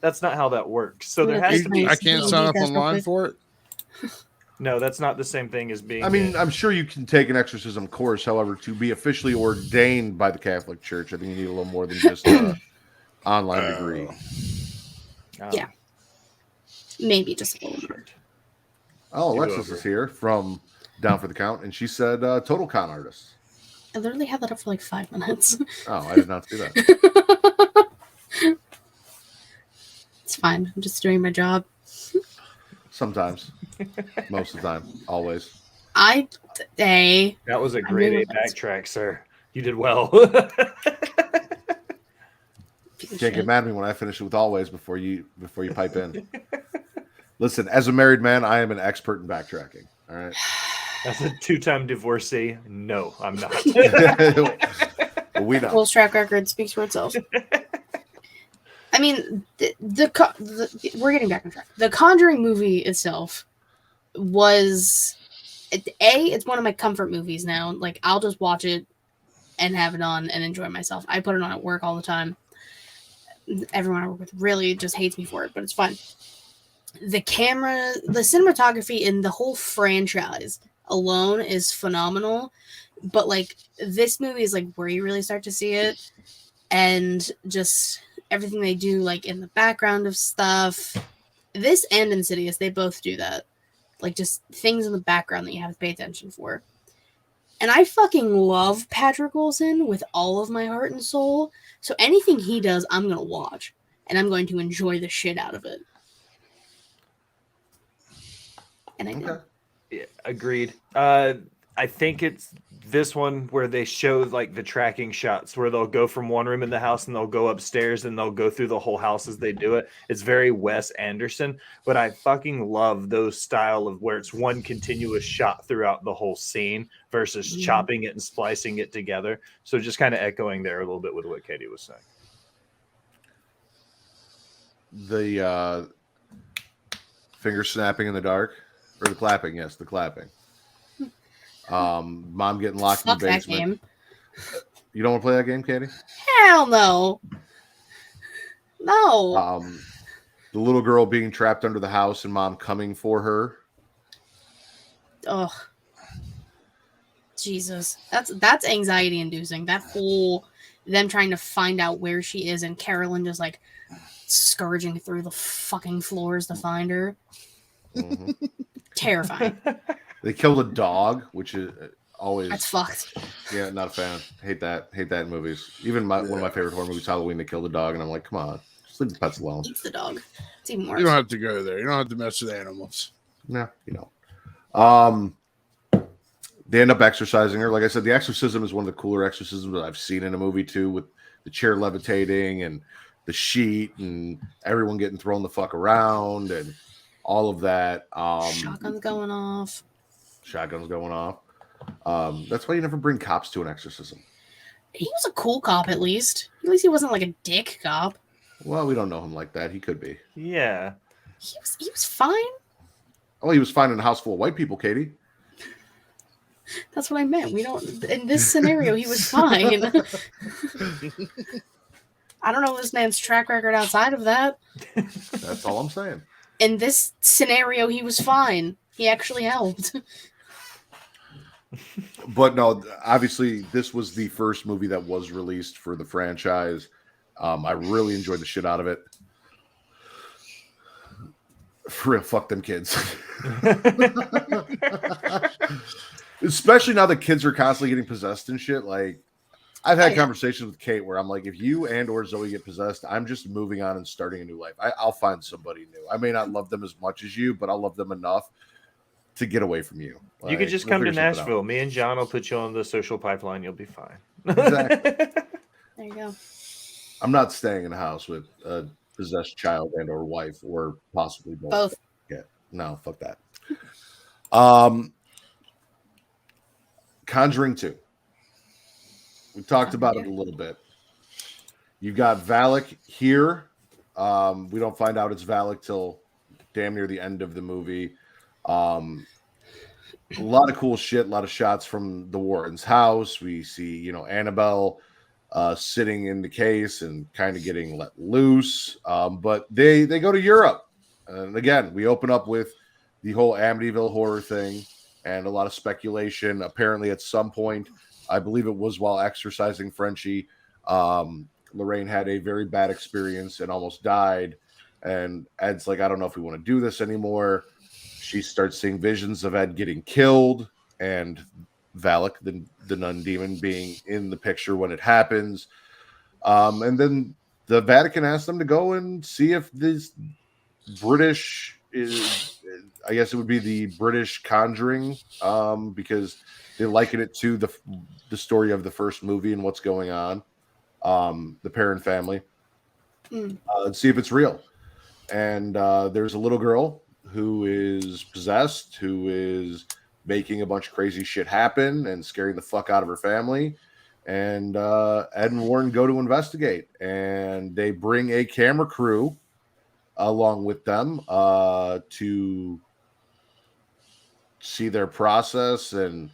that's not how that works. So there has to be... I can't sign up online for it? No, that's not the same thing as being... I mean, I'm sure you can take an exorcism course. However, to be officially ordained by the Catholic Church, I think you need a little more than just an online degree. Yeah. Maybe just a little bit. Oh, Alexis is here from Down for the Count, and she said total con artist. I literally had that up for like 5 minutes. Oh, I did not see that. It's fine. I'm just doing my job. Sometimes. Most of the time. Always. That was a great really backtrack, sir. You did well. Can't get mad at me when I finish it with always before you pipe in. Listen, as a married man, I am an expert in backtracking. All right. As a 2-time divorcee, no, I'm not. Well, we know. Will's track record speaks for itself. I mean, we're getting back on track. The Conjuring movie itself was it's one of my comfort movies now. Like, I'll just watch it and have it on and enjoy myself. I put it on at work all the time. Everyone I work with really just hates me for it, but it's fun. The camera, the cinematography in the whole franchise alone is phenomenal, but like this movie is like where you really start to see it, and just everything they do like in the background of stuff. This and Insidious, they both do that, like just things in the background that you have to pay attention for. And I fucking love Patrick Wilson with all of my heart and soul, so anything he does I'm gonna watch, and I'm going to enjoy the shit out of it. And I do. Yeah, agreed. I think it's this one where they show like the tracking shots where they'll go from one room in the house and they'll go upstairs and they'll go through the whole house as they do it. It's very Wes Anderson, but I fucking love those style of where it's one continuous shot throughout the whole scene versus chopping it and splicing it together. So just kind of echoing there a little bit with what Katie was saying. The finger snapping in the dark, or the clapping? Yes, the clapping. Mom getting locked in the basement. That game. You don't want to play that game, Katie? Hell no. No. The little girl being trapped under the house and mom coming for her. Oh, Jesus. That's anxiety inducing. That whole them trying to find out where she is and Carolyn just like scourging through the fucking floors to find her. Mm-hmm. Terrifying. They killed a dog, which is always... That's fucked. Yeah, not a fan. Hate that in movies. Even one of my favorite horror movies, Halloween, they killed a dog, and I'm like, come on. Just leave the pets alone. Eats the dog. It's even worse. You don't have to go there. You don't have to mess with animals. No, you don't. They end up exorcising her. Like I said, the exorcism is one of the cooler exorcisms that I've seen in a movie, too, with the chair levitating and the sheet and everyone getting thrown the fuck around and all of that. Shotguns going off. That's why you never bring cops to an exorcism. He was a cool cop, at least. At least he wasn't like a dick cop. Well, we don't know him like that. He could be. Yeah. He was fine. Oh, he was fine in a house full of white people, Katie. That's what I meant. We don't. In this scenario, he was fine. I don't know this man's track record outside of that. That's all I'm saying. In this scenario, he was fine. He actually helped. But no, obviously, this was the first movie that was released for the franchise. I really enjoyed the shit out of it. For real, fuck them kids. Especially now that kids are constantly getting possessed and shit. Like, I've had conversations with Kate where I'm like, if you and or Zoe get possessed, I'm just moving on and starting a new life. I'll find somebody new. I may not love them as much as you, but I'll love them enough to get away from you. Like, you could just come to Nashville. Me and John will put you on the social pipeline. You'll be fine. Exactly. There you go. I'm not staying in a house with a possessed child and or wife or possibly both. Yeah. No, fuck that. Conjuring 2. We talked about it a little bit. You've got Valak here. We don't find out it's Valak till damn near the end of the movie. A lot of cool shit, a lot of shots from the warden's house. We see, Annabelle sitting in the case and kind of getting let loose. But they go to Europe. And again, we open up with the whole Amityville horror thing and a lot of speculation. Apparently, at some point, I believe it was while exercising Frenchie, Lorraine had a very bad experience and almost died. And Ed's like, I don't know if we want to do this anymore. She starts seeing visions of Ed getting killed and Valak, the nun demon, being in the picture when it happens. And then the Vatican asked them to go and see if this British is, I guess it would be the British Conjuring, because they liken it to the story of the first movie and what's going on, the Perrin family, and see if it's real. And there's a little girl who is possessed, who is making a bunch of crazy shit happen and scaring the fuck out of her family. And Ed and Warren go to investigate, and they bring a camera crew along with them to see their process. And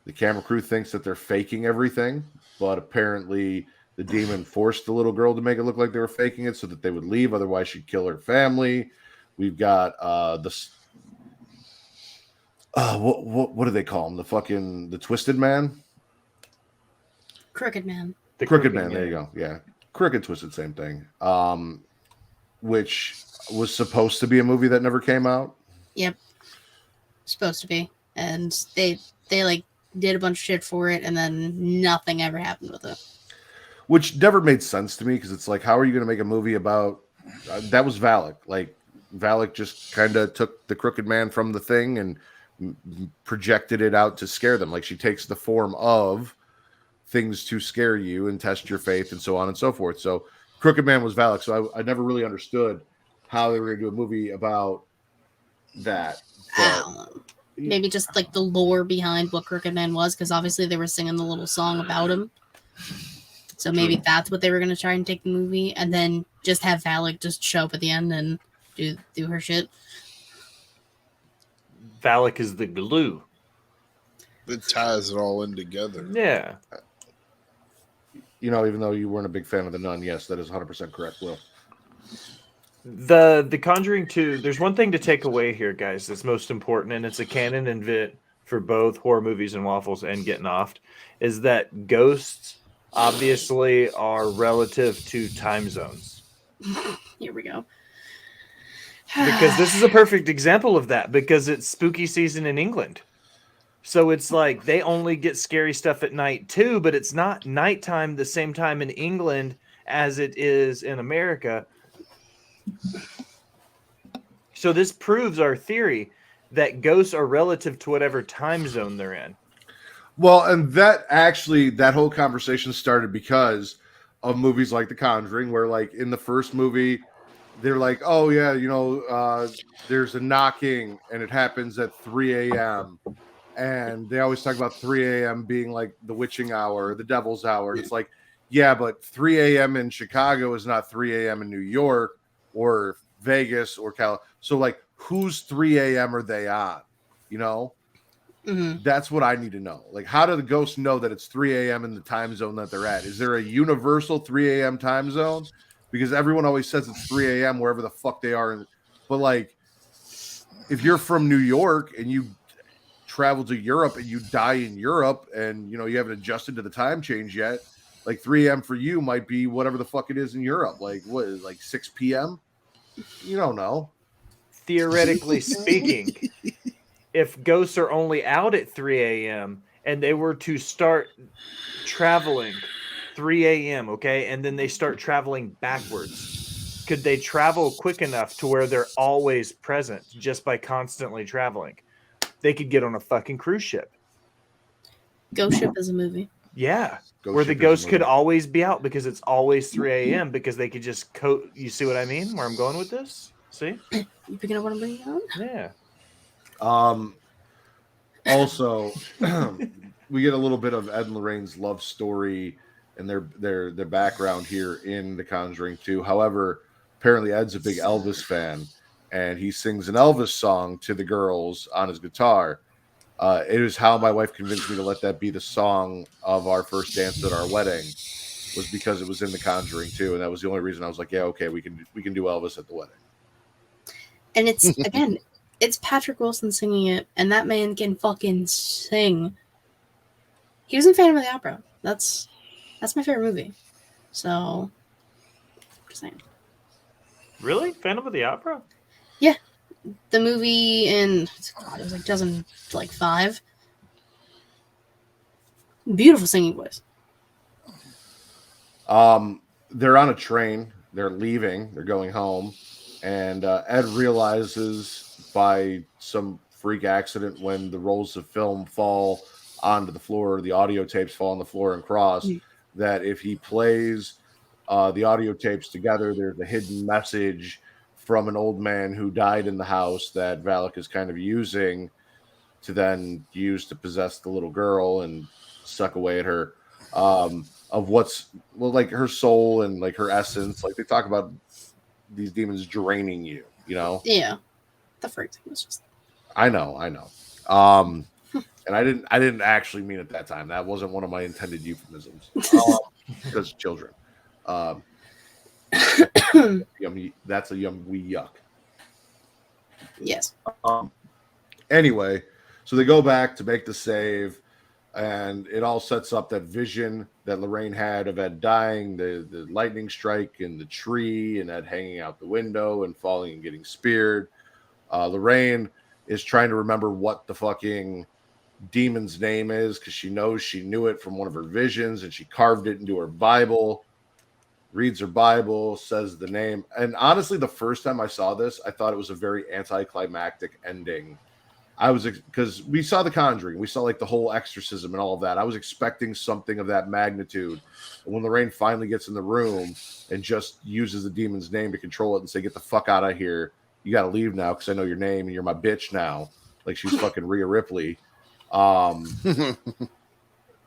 the camera crew thinks that they're faking everything, but apparently the demon forced the little girl to make it look like they were faking it so that they would leave. Otherwise, she'd kill her family. We've got what do they call him? The Twisted Man? Crooked Man. The Crooked Man. There you go. Yeah. Crooked, Twisted, same thing. Which was supposed to be a movie that never came out. Yep. Supposed to be. And they like did a bunch of shit for it, and then nothing ever happened with it. Which never made sense to me, because it's like, how are you going to make a movie about that was Valak? Like, Valak just kind of took the Crooked Man from the thing and projected it out to scare them. Like, she takes the form of things to scare you and test your faith and so on and so forth. So Crooked Man was Valak. So I never really understood how they were going to do a movie about that. I don't know. Maybe just like the lore behind what Crooked Man was, because obviously they were singing the little song about him. So maybe that's what they were going to try and take the movie, and then just have Valak just show up at the end and do her shit. Valak is the glue. It ties it all in together. Yeah. Even though you weren't a big fan of The Nun, yes, that is 100% correct, Will. The Conjuring 2, there's one thing to take away here, guys, that's most important, and it's a canon and vit for both horror movies and waffles and Getting Offed, is that ghosts obviously are relative to time zones. Here we go. Because this is a perfect example of that, because it's spooky season in England. So it's like they only get scary stuff at night too, but it's not nighttime the same time in England as it is in America. So this proves our theory that ghosts are relative to whatever time zone they're in. Well, and that whole conversation started because of movies like The Conjuring, where like in the first movie, they're like, oh yeah, there's a knocking and it happens at 3 a.m. And they always talk about 3 a.m. being like the witching hour, the devil's hour. And it's like, yeah, but 3 a.m. in Chicago is not 3 a.m. in New York or Vegas or California. So like, whose 3 a.m. are they on? Mm-hmm. That's what I need to know. Like, how do the ghosts know that it's 3 a.m. in the time zone that they're at? Is there a universal 3 a.m. time zone? Because everyone always says it's 3 a.m. wherever the fuck they are. But like, if you're from New York and you travel to Europe and you die in Europe and you haven't adjusted to the time change yet, like 3 a.m. for you might be whatever the fuck it is in Europe. Like, what is like 6 p.m.? You don't know. Theoretically speaking, if ghosts are only out at 3 a.m. and they were to start traveling 3 a.m., okay? And then they start traveling backwards. Could they travel quick enough to where they're always present just by constantly traveling? They could get on a fucking cruise ship. Ghost Ship is a movie. Yeah. Ghost Where the Ship is a ghost could movie. always be out because it's always 3 a.m. because they could just you see what I mean? Where I'm going with this? See? You picking up what I'm bringing on? Yeah. Also, we get a little bit of Ed and Lorraine's love story and their background here in The Conjuring 2. However, apparently Ed's a big Elvis fan, and he sings an Elvis song to the girls on his guitar. It is how my wife convinced me to let that be the song of our first dance at our wedding, was because it was in The Conjuring 2, and that was the only reason I was like, yeah, okay, we can do Elvis at the wedding. And it's again, it's Patrick Wilson singing it, and that man can fucking sing. He was in Phantom of the Opera. That's my favorite movie. So, just saying. Really? Phantom of the Opera? Yeah, the movie in God, it was like 2005. Beautiful singing voice. They're on a train. They're leaving. They're going home. And Ed realizes by some freak accident when the rolls of film fall onto the floor, the audio tapes fall on the floor and cross, that if he plays the audio tapes together, there's a hidden message from an old man who died in the house that Valak is kind of using to then use to possess the little girl and suck away at her. Of what's like her soul and like her essence. Like they talk about these demons draining you, you know? Yeah. The freak thing was just. I know. And I didn't actually mean it that time. That wasn't one of my intended euphemisms. Because children. Yummy. That's a wee yuck. Yes. Anyway, so they go back to make the save, and it all sets up that vision that Lorraine had of Ed dying, the lightning strike in the tree, and Ed hanging out the window and falling and getting speared. Lorraine is trying to remember what the fucking demon's name is because she knows she knew it from one of her visions, and she carved it into her Bible. Reads her Bible, says the name. And honestly, the first time I saw this, I thought it was a very anticlimactic ending. Because we saw The Conjuring, we saw like the whole exorcism and all of that. I was expecting something of that magnitude. And when Lorraine finally gets in the room and just uses the demon's name to control it and say, get the fuck out of here. You got to leave now because I know your name and you're my bitch now. Like she's fucking Rhea Ripley.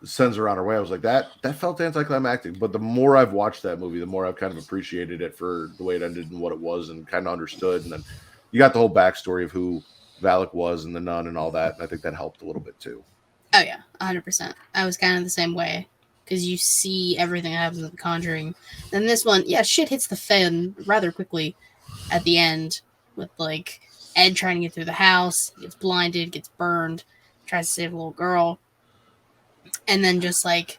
Sends her on her way. I was like, that felt anticlimactic. But the more I've watched that movie, the more I've kind of appreciated it for the way it ended and what it was and kind of understood. And then you got the whole backstory of who Valak was and the nun and all that. And I think that helped a little bit too. Oh yeah, 100%. I was kind of the same way because you see everything that happens in The Conjuring. Then this one, yeah, shit hits the fan rather quickly at the end with like Ed trying to get through the house, gets blinded, gets burned, tries to save a little girl. And then just like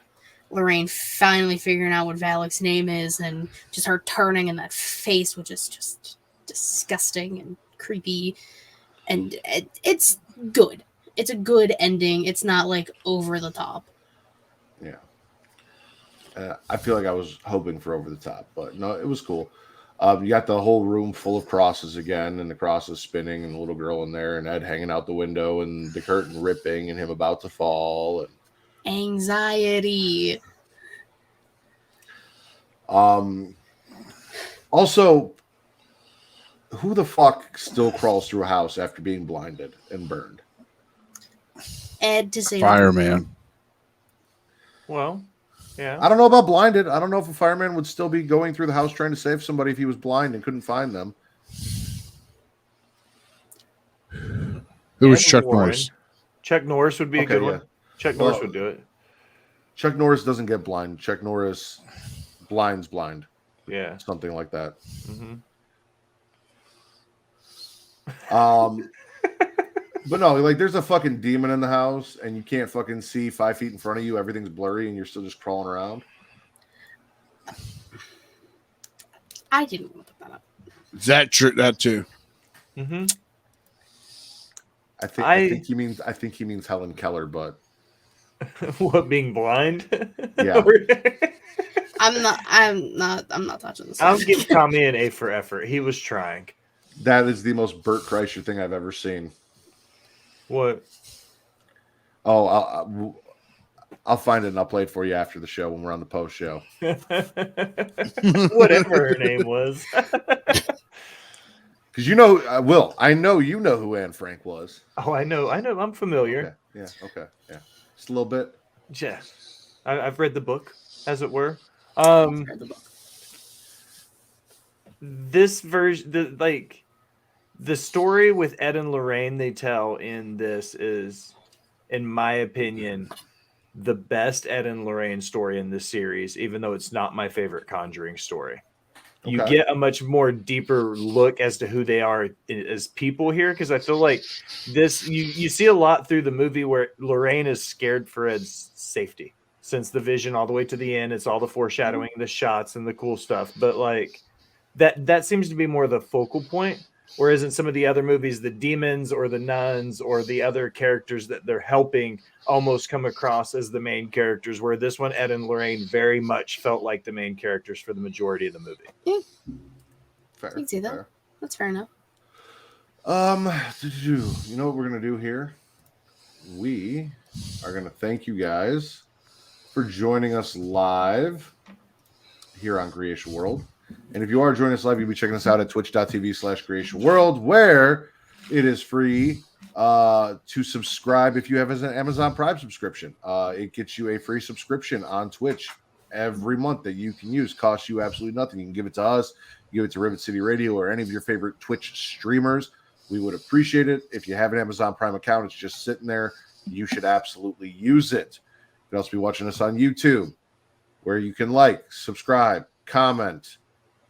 Lorraine finally figuring out what Valak's name is and just her turning and that face, which is just disgusting and creepy. And it's good. It's a good ending. It's not like over the top. Yeah. I feel like I was hoping for over the top, but no, it was cool. You got the whole room full of crosses again, and the crosses spinning, and the little girl in there, and Ed hanging out the window, and the curtain ripping, and him about to fall. And anxiety. Also, who the fuck still crawls through a house after being blinded and burned? Ed to save Fireman. Well, yeah. I don't know about blinded. I don't know if a fireman would still be going through the house trying to save somebody if he was blind and couldn't find them. Who was And Chuck Warren. Norris? Chuck Norris would be a good one. Yeah. Chuck Norris would do it. Chuck Norris doesn't get blind. Chuck Norris blinds blind. Yeah. Something like that. Mm-hmm. But no, like there's a fucking demon in the house and you can't fucking see 5 feet in front of you. Everything's blurry and you're still just crawling around. I didn't want to put that up. Is that true? That too. Mm-hmm. I think he means Helen Keller, but What, being blind? Yeah. I'm not touching this. I'll give Tommy an A for effort. He was trying. That is the most Bert Kreischer thing I've ever seen. What? Oh, I'll find it and I'll play it for you after the show when we're on the post show. Whatever her name was. Because you know, Will, I know you know who Anne Frank was. Oh, I know. I'm familiar. Okay. Yeah. Okay. Yeah. Just a little bit. Yeah. I've read the book, as it were. This version, the story with Ed and Lorraine they tell in this is, in my opinion, the best Ed and Lorraine story in this series, even though it's not my favorite Conjuring story. Okay. You get a much more deeper look as to who they are as people here, because I feel like this you see a lot through the movie where Lorraine is scared for Ed's safety since the vision all the way to the end. It's all the foreshadowing, the shots, and the cool stuff. But like that seems to be more the focal point. Whereas in some of the other movies, the demons or the nuns or the other characters that they're helping almost come across as the main characters, where this one, Ed and Lorraine, very much felt like the main characters for the majority of the movie. Yeah. Fair. You can see that. Fair. That's fair enough. You know what we're going to do here? We are going to thank you guys for joining us live here on Creation World. And if you are joining us live, you'll be checking us out at twitch.tv/Creation World, where it is free to subscribe if you have an Amazon Prime subscription. It gets you a free subscription on Twitch every month that you can use. Costs you absolutely nothing. You can give it to us, give it to Rivet City Radio or any of your favorite Twitch streamers. We would appreciate it. If you have an Amazon Prime account, it's just sitting there. You should absolutely use it. You can also be watching us on YouTube, where you can like, subscribe, comment.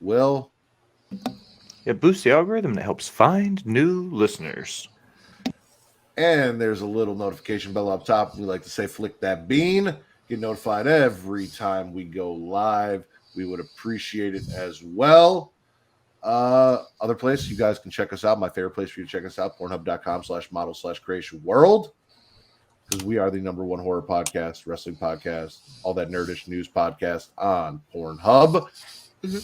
Will? It boosts the algorithm that helps find new listeners. And there's a little notification bell up top. We like to say, flick that bean. Get notified every time we go live. We would appreciate it as well. Other place you guys can check us out. My favorite place for you to check us out, pornhub.com/model/creation world. Because we are the #1 horror podcast, wrestling podcast, all that nerdish news podcast on Pornhub. Mm-hmm.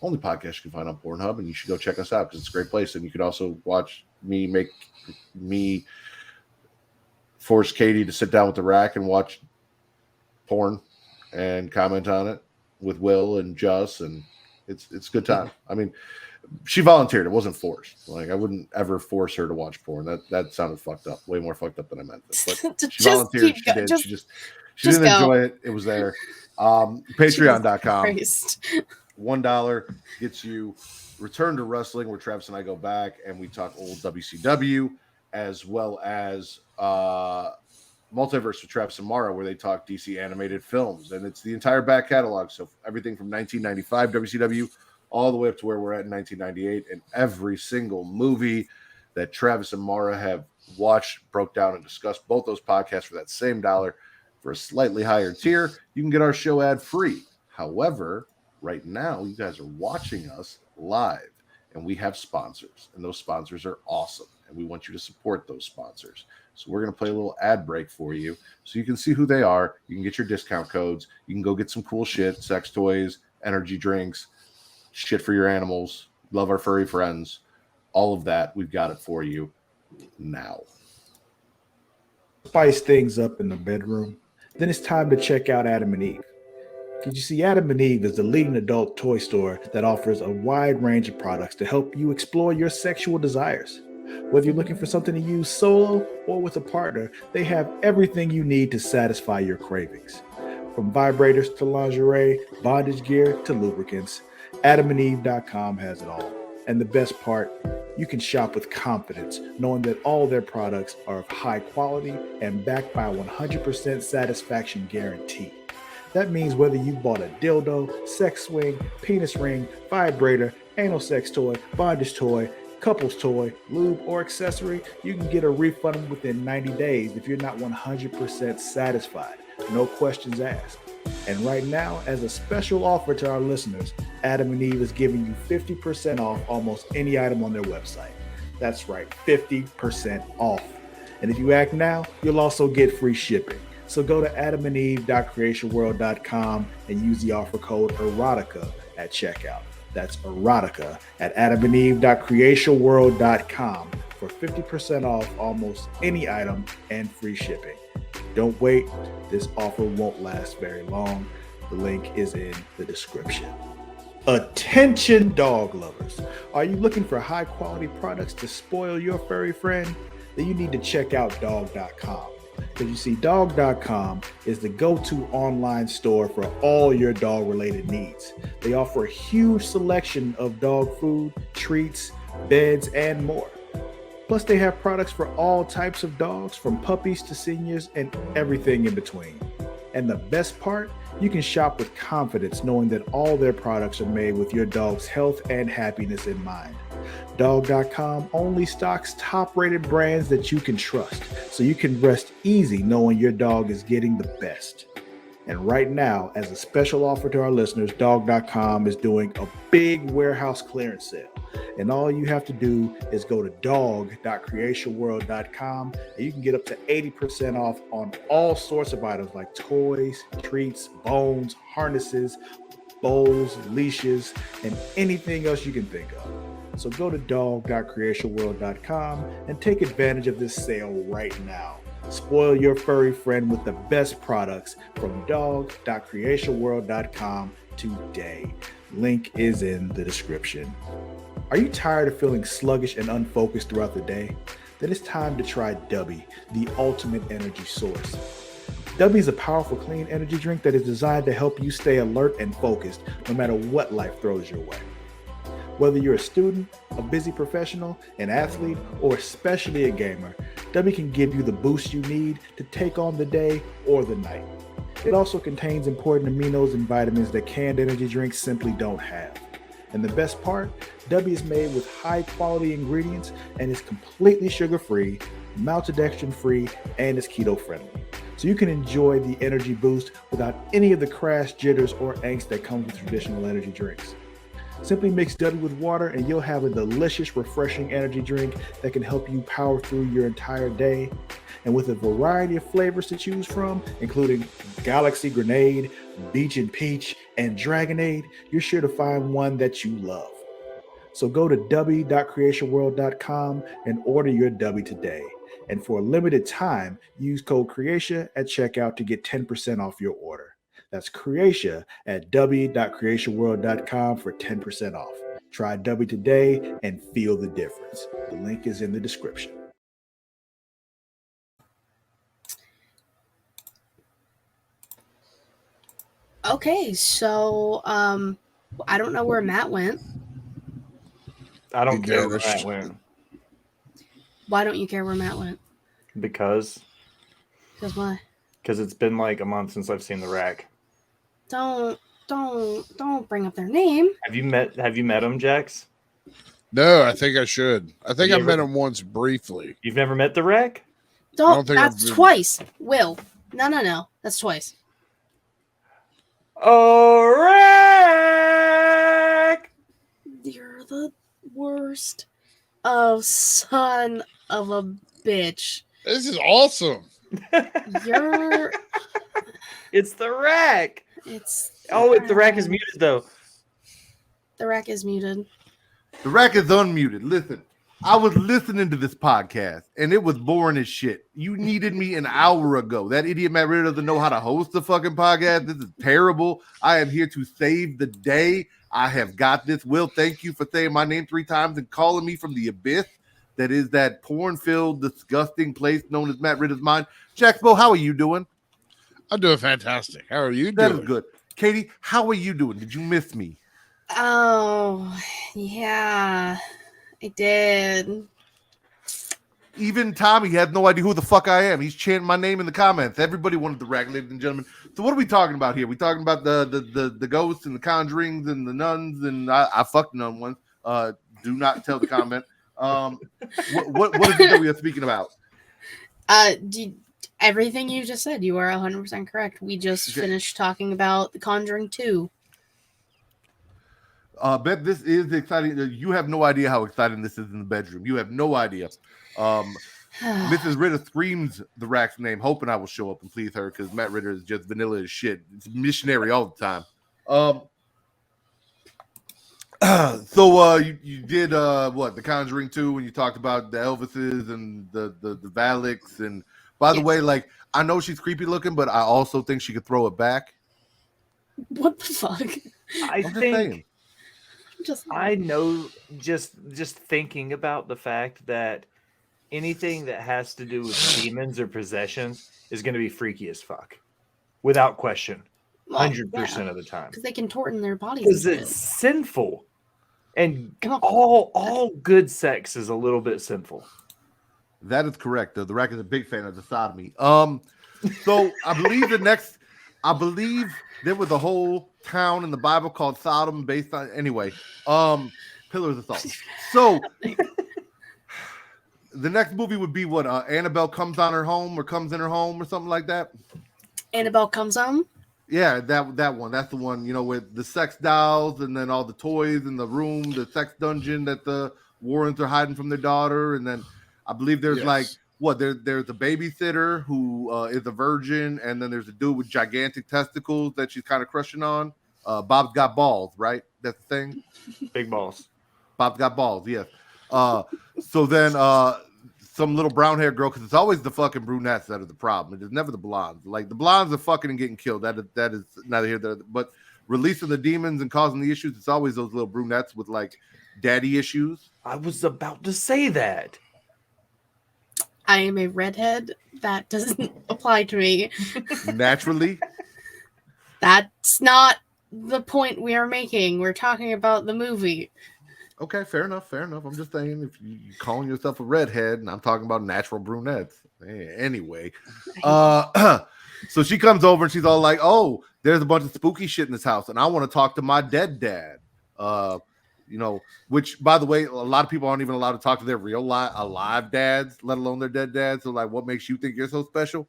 Only podcast you can find on Pornhub, and you should go check us out because it's a great place. And you could also watch me force Katie to sit down with the rack and watch porn and comment on it with Will and Juss, and it's a good time. I mean, she volunteered; it wasn't forced. Like, I wouldn't ever force her to watch porn. That sounded fucked up, way more fucked up than I meant. But she volunteered. She did. She didn't enjoy it. It was there. Patreon.com. $1 gets you Return to Wrestling, where Travis and I go back and we talk old WCW, as well as Multiverse with Travis and Mara, where they talk DC animated films. And it's the entire back catalog. So everything from 1995 WCW all the way up to where we're at in 1998. And every single movie that Travis and Mara have watched, broke down, and discussed, both those podcasts for that same dollar. For a slightly higher tier, you can get our show ad-free. However, right now, you guys are watching us live, and we have sponsors, and those sponsors are awesome, and we want you to support those sponsors. So we're going to play a little ad break for you so you can see who they are. You can get your discount codes. You can go get some cool shit, sex toys, energy drinks, shit for your animals. Love our furry friends. All of that, we've got it for you now. Spice things up in the bedroom, then it's time to check out Adam and Eve. Did you see, Adam and Eve is the leading adult toy store that offers a wide range of products to help you explore your sexual desires. Whether you're looking for something to use solo or with a partner, they have everything you need to satisfy your cravings. From vibrators to lingerie, bondage gear to lubricants, AdamandEve.com has it all. And the best part, you can shop with confidence, knowing that all their products are of high quality and backed by a 100% satisfaction guarantee. That means whether you bought a dildo, sex swing, penis ring, vibrator, anal sex toy, bondage toy, couples toy, lube, or accessory, you can get a refund within 90 days if you're not 100% satisfied. No questions asked. And right now, as a special offer to our listeners, Adam and Eve is giving you 50% off almost any item on their website. That's right, 50% off. And if you act now, you'll also get free shipping. So go to adamandeve.creationworld.com and use the offer code erotica at checkout. That's erotica at adamandeve.creationworld.com for 50% off almost any item and free shipping. Don't wait. This offer won't last very long. The link is in the description. Attention dog lovers. Are you looking for high quality products to spoil your furry friend? Then you need to check out dog.com. Because you see, dog.com is the go-to online store for all your dog related needs. They offer a huge selection of dog food, treats, beds, and more. Plus, they have products for all types of dogs, from puppies to seniors and everything in between. And the best part, you can shop with confidence knowing that all their products are made with your dog's health and happiness in mind. Dog.com only stocks top-rated brands that you can trust, so you can rest easy knowing your dog is getting the best. And right now, as a special offer to our listeners, Dog.com is doing a big warehouse clearance sale. And all you have to do is go to dog.creationworld.com and you can get up to 80% off on all sorts of items like toys, treats, bones, harnesses, bowls, leashes, and anything else you can think of. So go to dog.creationworld.com and take advantage of this sale right now. Spoil your furry friend with the best products from dog.creationworld.com today. Link is in the description. Are you tired of feeling sluggish and unfocused throughout the day? Then it's time to try Dubby, the ultimate energy source. Dubby is a powerful, clean energy drink that is designed to help you stay alert and focused no matter what life throws your way. Whether you're a student, a busy professional, an athlete, or especially a gamer, Dubby can give you the boost you need to take on the day or the night. It also contains important aminos and vitamins that canned energy drinks simply don't have. And the best part, Dubby is made with high-quality ingredients and is completely sugar-free, maltodextrin-free, and is keto-friendly. So you can enjoy the energy boost without any of the crash, jitters, or angst that comes with traditional energy drinks. Simply mix Dubby with water and you'll have a delicious, refreshing energy drink that can help you power through your entire day. And with a variety of flavors to choose from, including Galaxy Grenade, Beach and Peach, and Dragonade, you're sure to find one that you love. So go to dubby.creationworld.com and order your Dubby today. And for a limited time, use code Creatia at checkout to get 10% off your order. That's Creatia at dubby.creationworld.com for 10% off. Try Dubby today and feel the difference. The link is in the description. Okay, so I don't know where Matt went. I don't He care where vanished. Matt went. Why don't you care where Matt went? Because Why? it's been like a month since I've seen the rack. Don't bring up their name. Have you met him, Jax? No, I think I should. I think You I met ever- him once briefly. You've never met the rack? don't think That's I've been- twice. Will. No. That's twice. Oh, rack! You're the worst. Oh, son of a bitch. This is awesome. You're. It's the rack. It's. The rack is muted though. The rack is muted. The rack is unmuted. Listen, I was listening to this podcast and it was boring as shit. You needed me an hour ago. That idiot Matt Ritter doesn't know how to host the fucking podcast. This is terrible. I am here to save the day. I have got this. Will, thank you for saying my name 3 times and calling me from the abyss that is that porn-filled, disgusting place known as Matt Ritter's mind. Jacksbo, how are you doing? I'm doing fantastic. How are you That doing? is good. Katie, how are you doing? Did you miss me? Oh, yeah. I did. Even Tommy has no idea who the fuck I am. He's chanting my name in the comments. Everybody wanted the rack, ladies and gentlemen. So what are we talking about here? We talking about the ghosts and the conjurings and the nuns, and I fucked nun once. Do not tell the comment. What is it that we are speaking about? Everything you just said, you are 100% correct. We just finished talking about the Conjuring 2. Bet this is exciting. You have no idea how exciting this is in the bedroom. You have no idea. Mrs. Ritter screams the Rack's name, hoping I will show up and please her because Matt Ritter is just vanilla as shit. It's missionary all the time. So you did what, the Conjuring 2 when you talked about the Elvises and the Valaks, and by the way, like, I know she's creepy looking, but I also think she could throw it back. What the fuck? I know just thinking about the fact that anything that has to do with demons or possessions is going to be freaky as fuck, without question, 100% of the time. Because they contort in their bodies. Because it's sinful, and all good sex is a little bit sinful. That is correct. The Rack is a big fan of the sodomy. So I believe there was a whole town in the Bible called Sodom based on Pillars of Salt. So the next movie would be what, Annabelle comes in her home or something like that. Annabelle Comes Home. Yeah, that one. That's the one, with the sex dolls and then all the toys in the room, the sex dungeon that the Warrens are hiding from their daughter, and then I believe there's there's a babysitter who is a virgin, and then there's a dude with gigantic testicles that she's kind of crushing on. Bob's got balls, right? That's the thing. Big balls. Bob's got balls, yes. So then some little brown haired girl, because it's always the fucking brunettes that are the problem. It is never the blondes. Like, the blondes are fucking and getting killed. That is neither here nor there. But releasing the demons and causing the issues, it's always those little brunettes with like daddy issues. I was about to say that. I am a redhead. That doesn't apply to me. Naturally. That's not the point we are making. We're talking about the movie. Okay, fair enough. I'm just saying, if you're calling yourself a redhead, and I'm talking about natural brunettes. Anyway, so she comes over and she's all like, "Oh, there's a bunch of spooky shit in this house, and I want to talk to my dead dad." Which, by the way, a lot of people aren't even allowed to talk to their real alive dads, let alone their dead dads. So, like, what makes you think you're so special?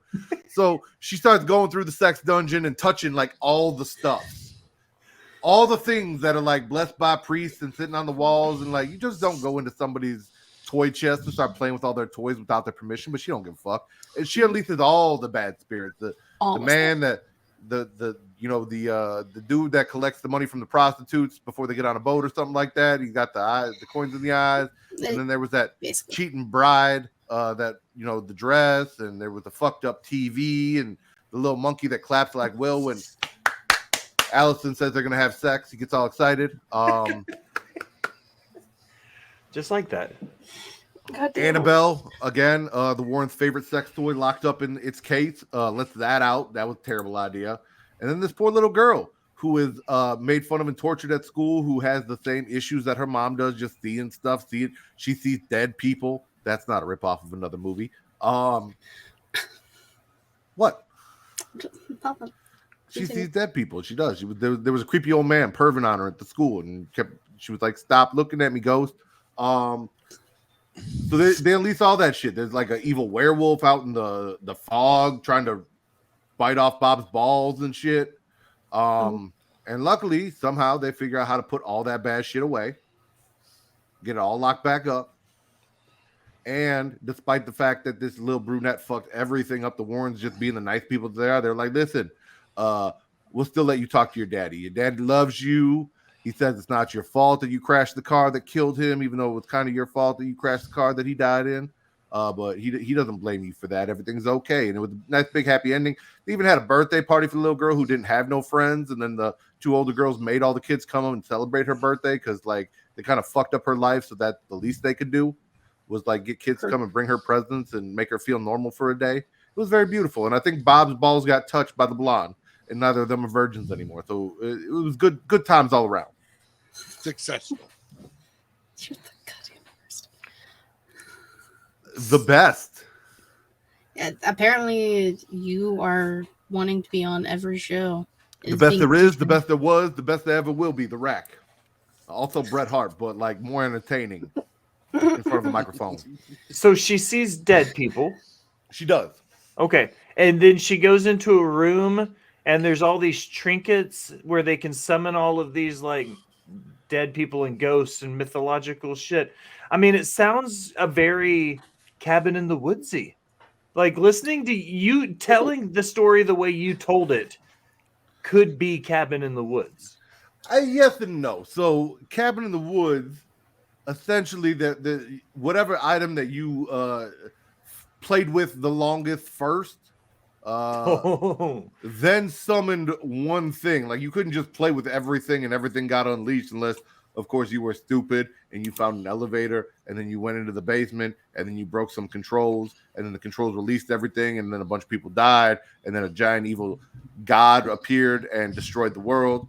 So she starts going through the sex dungeon and touching like all the stuff. All the things that are like blessed by priests and sitting on the walls, and like, you just don't go into somebody's toy chest and start playing with all their toys without their permission. But she don't give a fuck, and she unleashes all the bad spirits. The man that the dude that collects the money from the prostitutes before they get on a boat or something like that. He got the coins in the eyes, and then there was that cheating bride that the dress, and there was the fucked up TV and the little monkey that claps like Will when Allison says they're gonna have sex. He gets all excited. Just like that. Annabelle, again, the Warren's favorite sex toy, locked up in its case. Lets that out. That was a terrible idea. And then this poor little girl who is made fun of and tortured at school, who has the same issues that her mom does, just seeing stuff. She sees dead people. That's not a ripoff of another movie. What? She sees dead people. She does. There was a creepy old man perving on her at the school, and she was like, "Stop looking at me, ghost." So they unleash all that shit. There's like an evil werewolf out in the fog trying to bite off Bob's balls and shit. And luckily, somehow they figure out how to put all that bad shit away, get it all locked back up. And despite the fact that this little brunette fucked everything up, the Warrens just being the nice people they're like, "Listen, we'll still let you talk to your daddy. Your daddy loves you. He says it's not your fault that you crashed the car that killed him, even though it was kind of your fault that you crashed the car that he died in. But he doesn't blame you for that. Everything's okay." And it was a nice, big, happy ending. They even had a birthday party for the little girl who didn't have no friends. And then the two older girls made all the kids come and celebrate her birthday because, like, they kind of fucked up her life, so that the least they could do was, like, get kids to come and bring her presents and make her feel normal for a day. It was very beautiful. And I think Bob's balls got touched by the blonde, and neither of them are virgins anymore. So it was good times all around. Successful. You're the goddamn worst. The best. Yeah, apparently you are wanting to be on every show. The best there is, the best there was, the best there ever will be. The Rack. Also Bret Hart, but like more entertaining in front of a microphone. So she sees dead people. She does. Okay. And then she goes into a room and there's all these trinkets where they can summon all of these like dead people and ghosts and mythological shit. I mean, it sounds a very Cabin in the Woodsy. Like listening to you telling the story the way you told it could be Cabin in the Woods. Yes and no. So, Cabin in the Woods, essentially, the whatever item that you played with the longest first, then summoned one thing. Like you couldn't just play with everything and everything got unleashed unless, of course, you were stupid and you found an elevator and then you went into the basement and then you broke some controls and then the controls released everything and then a bunch of people died and then a giant evil god appeared and destroyed the world.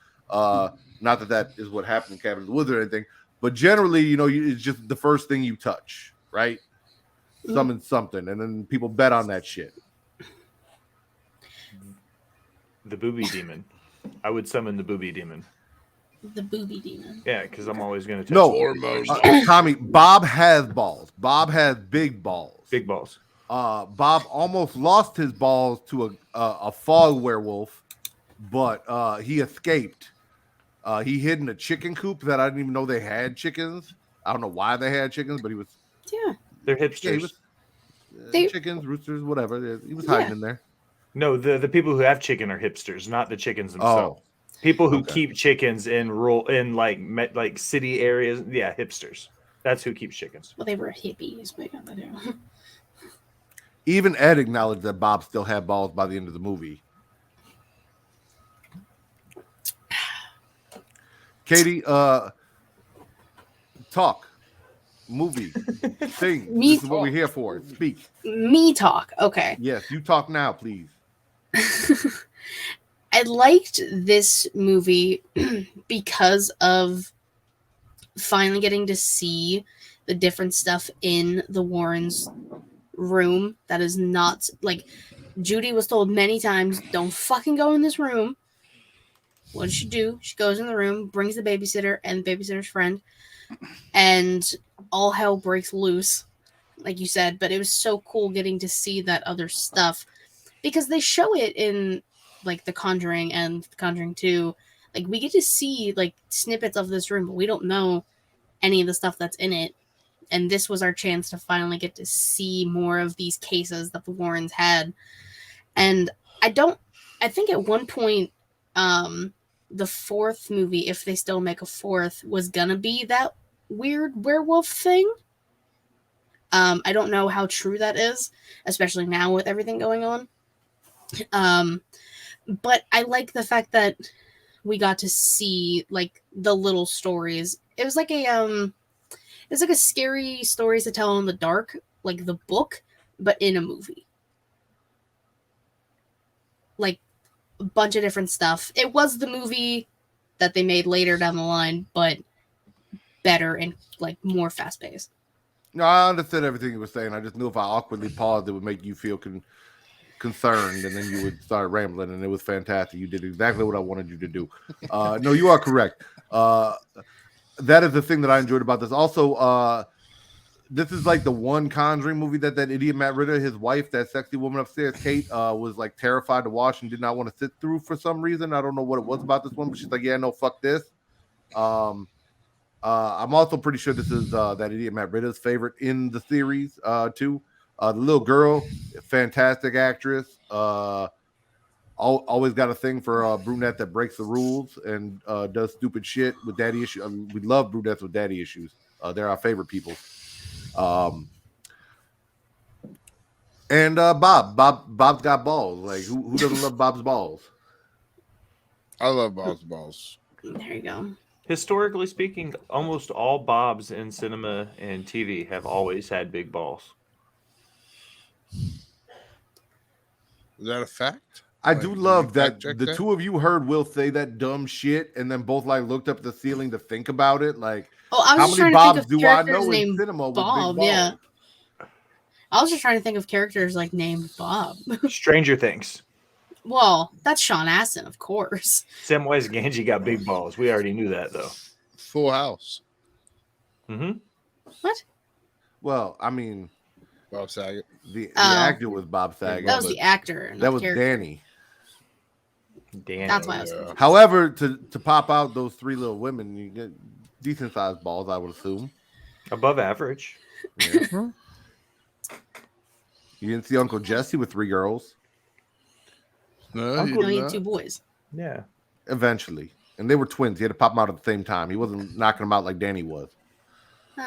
Not that is what happened in Cabin in the Woods or anything, but generally, it's just the first thing you touch, right? Summon something, and then people bet on that shit. The booby demon. I would summon the booby demon. The booby demon. Yeah, because I'm always going to touch No, Tommy, Bob has balls. Bob has big balls. Big balls. Bob almost lost his balls to a fog werewolf, but he escaped. He hid in a chicken coop that I didn't even know they had chickens. I don't know why they had chickens, but he was. Yeah. They're hipsters. Yeah, he was, chickens, roosters, whatever. He was hiding in there. No, the people who have chicken are hipsters, not the chickens themselves. People who keep chickens in like city areas. Yeah, hipsters. That's who keeps chickens. Well, they were hippies, but Even Ed acknowledged that Bob still had balls by the end of the movie. Katie, talk, movie, sing. This is what we're here for. Speak. Me talk. Okay. Yes, you talk now, please. I liked this movie because of finally getting to see the different stuff in the Warrens' room that is not like Judy was told many times, don't fucking go in this room. What does she do? She goes in the room, brings the babysitter and the babysitter's friend, and all hell breaks loose, like you said. But it was so cool getting to see that other stuff because they show it in like The Conjuring and The Conjuring 2. Like we get to see like snippets of this room, but we don't know any of the stuff that's in it. And this was our chance to finally get to see more of these cases that the Warrens had. And I think at one point, the fourth movie, if they still make a fourth, was gonna be that weird werewolf thing. I don't know how true that is, especially now with everything going on. But I like the fact that we got to see like the little stories. It was like a scary stories to tell in the dark, like the book, but in a movie. Like a bunch of different stuff. It was the movie that they made later down the line, but better and like more fast paced. No, I understood everything you were saying. I just knew if I awkwardly paused, it would make you feel concerned, and then you would start rambling, and it was fantastic. You did exactly what I wanted you to do. No, you are correct. That is the thing that I enjoyed about this. Also, this is like the one Conjuring movie that idiot Matt Ritter, his wife, that sexy woman upstairs, Kate, was like terrified to watch and did not want to sit through for some reason. I don't know what it was about this one, but she's like, yeah, no, fuck this. I'm also pretty sure this is that idiot Matt Ritter's favorite in the series too. The little girl, fantastic actress. Always got a thing for a brunette that breaks the rules and does stupid shit with daddy issues. I mean, we love brunettes with daddy issues. They're our favorite people. And Bob's got balls. Like who doesn't love Bob's balls? I love Bob's balls. There you go. Historically speaking, almost all Bobs in cinema and TV have always had big balls. Is that a fact? I do love that the two of you heard Will say that dumb shit and then both like looked up at the ceiling to think about it. Like, how many Bobs do I know in cinema with big balls? Yeah. I was just trying to think of characters like named Bob. Stranger Things. Well, that's Sean Astin, of course. Samwise Gamgee got big balls. We already knew that, though. Full House. Mm-hmm. What? Well, I mean, Bob Saget. The actor was Bob Saget. That was the actor. That was Danny. Danny. That's why I was confused. However, to pop out those three little women, you get decent sized balls, I would assume. Above average. Yeah. You didn't see Uncle Jesse with 3 girls? No, Uncle- No, he had not. 2 boys. Yeah. Eventually. And they were twins. He had to pop them out at the same time. He wasn't knocking them out like Danny was.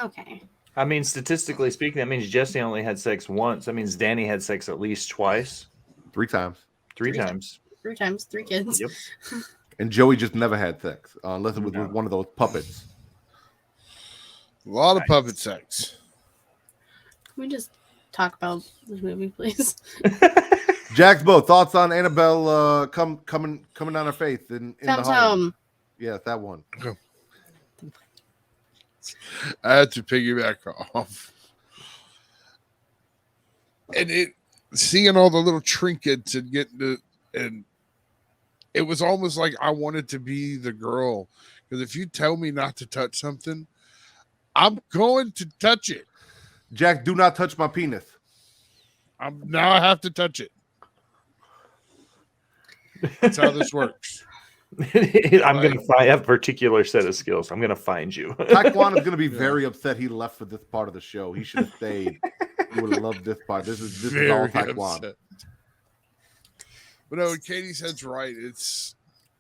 Okay. I mean, statistically speaking, that means Jesse only had sex once. That means Danny had sex at least twice, 3 times. three Three times. 3 times, 3 kids. Yep. And Joey just never had sex, unless it was No. with one of those puppets. A lot of Nice. puppet sex. Can we just talk about this movie, please? Jacksbo, thoughts on Annabelle coming on her face in the Comes home? home. Yes, that one. I had to piggyback off. And it seeing all the little trinkets and getting to, and it was almost like I wanted to be the girl. Because if you tell me not to touch something, I'm going to touch it. Jack, do not touch my penis. Now I have to touch it. That's how this works. I'm going to find a particular set of skills. I'm going to find you. Taekwondo is going to be very upset he left for this part of the show. He should have stayed. He would have loved this part. This is all Very Taekwondo. upset. But no, Katie said's right.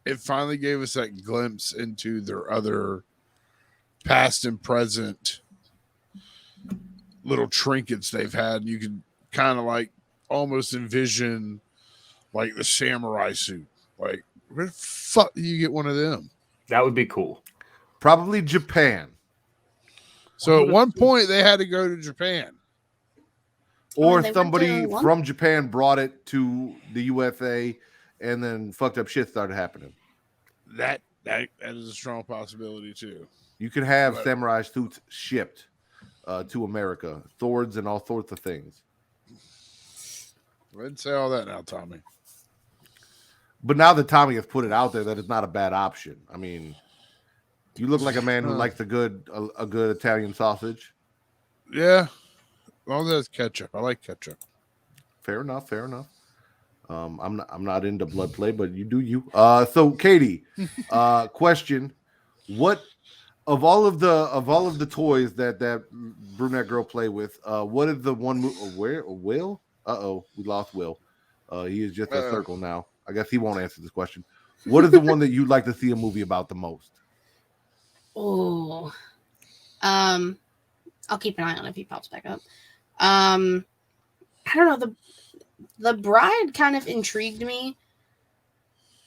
It finally gave us that glimpse into their other past and present little trinkets they've had. You can kind of like almost envision like the samurai suit. Like, where the fuck do you get one of them? That would be cool. Probably Japan. So at one point they had to go to Japan. Or they went somebody to London. from Japan brought it to the USA and then fucked up shit started happening. That is a strong possibility too. You could have Right. samurai suits shipped to America, swords and all sorts of things. I didn't say all that now, Tommy. But now that Tommy has put it out there, that is not a bad option. I mean, you look like a man who likes a good Italian sausage. Yeah. As long as it's ketchup. I like ketchup. Fair enough. I'm not into blood play, but you do you. So Katie, question: what of all of the toys that brunette girl play with? What is the one? Where Will? We lost Will. He is just a circle now. I guess he won't answer this question. What is the one that you'd like to see a movie about the most? Oh. I'll keep an eye on it if he pops back up. I don't know. The Bride kind of intrigued me.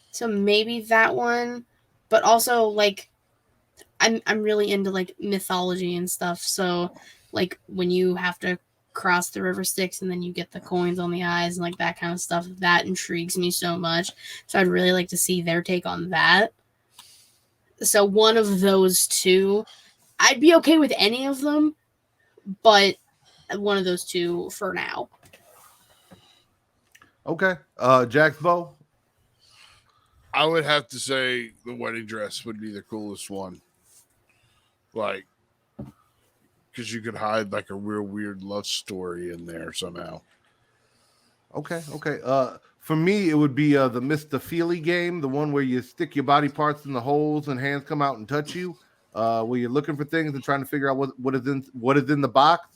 So maybe that one. But also like I'm really into like mythology and stuff. So like when you have to cross the river Styx and then you get the coins on the eyes and like that kind of stuff, that intrigues me so much. So I'd really like to see their take on that. So one of those two, I'd be okay with any of them, but one of those two for now. Okay, Jacksbo. I would have to say the wedding dress would be the coolest one. Like, because you could hide like a real weird love story in there somehow. Okay. For me, it would be the Mr. Feely game, the one where you stick your body parts in the holes and hands come out and touch you, where you're looking for things and trying to figure out what is in the box.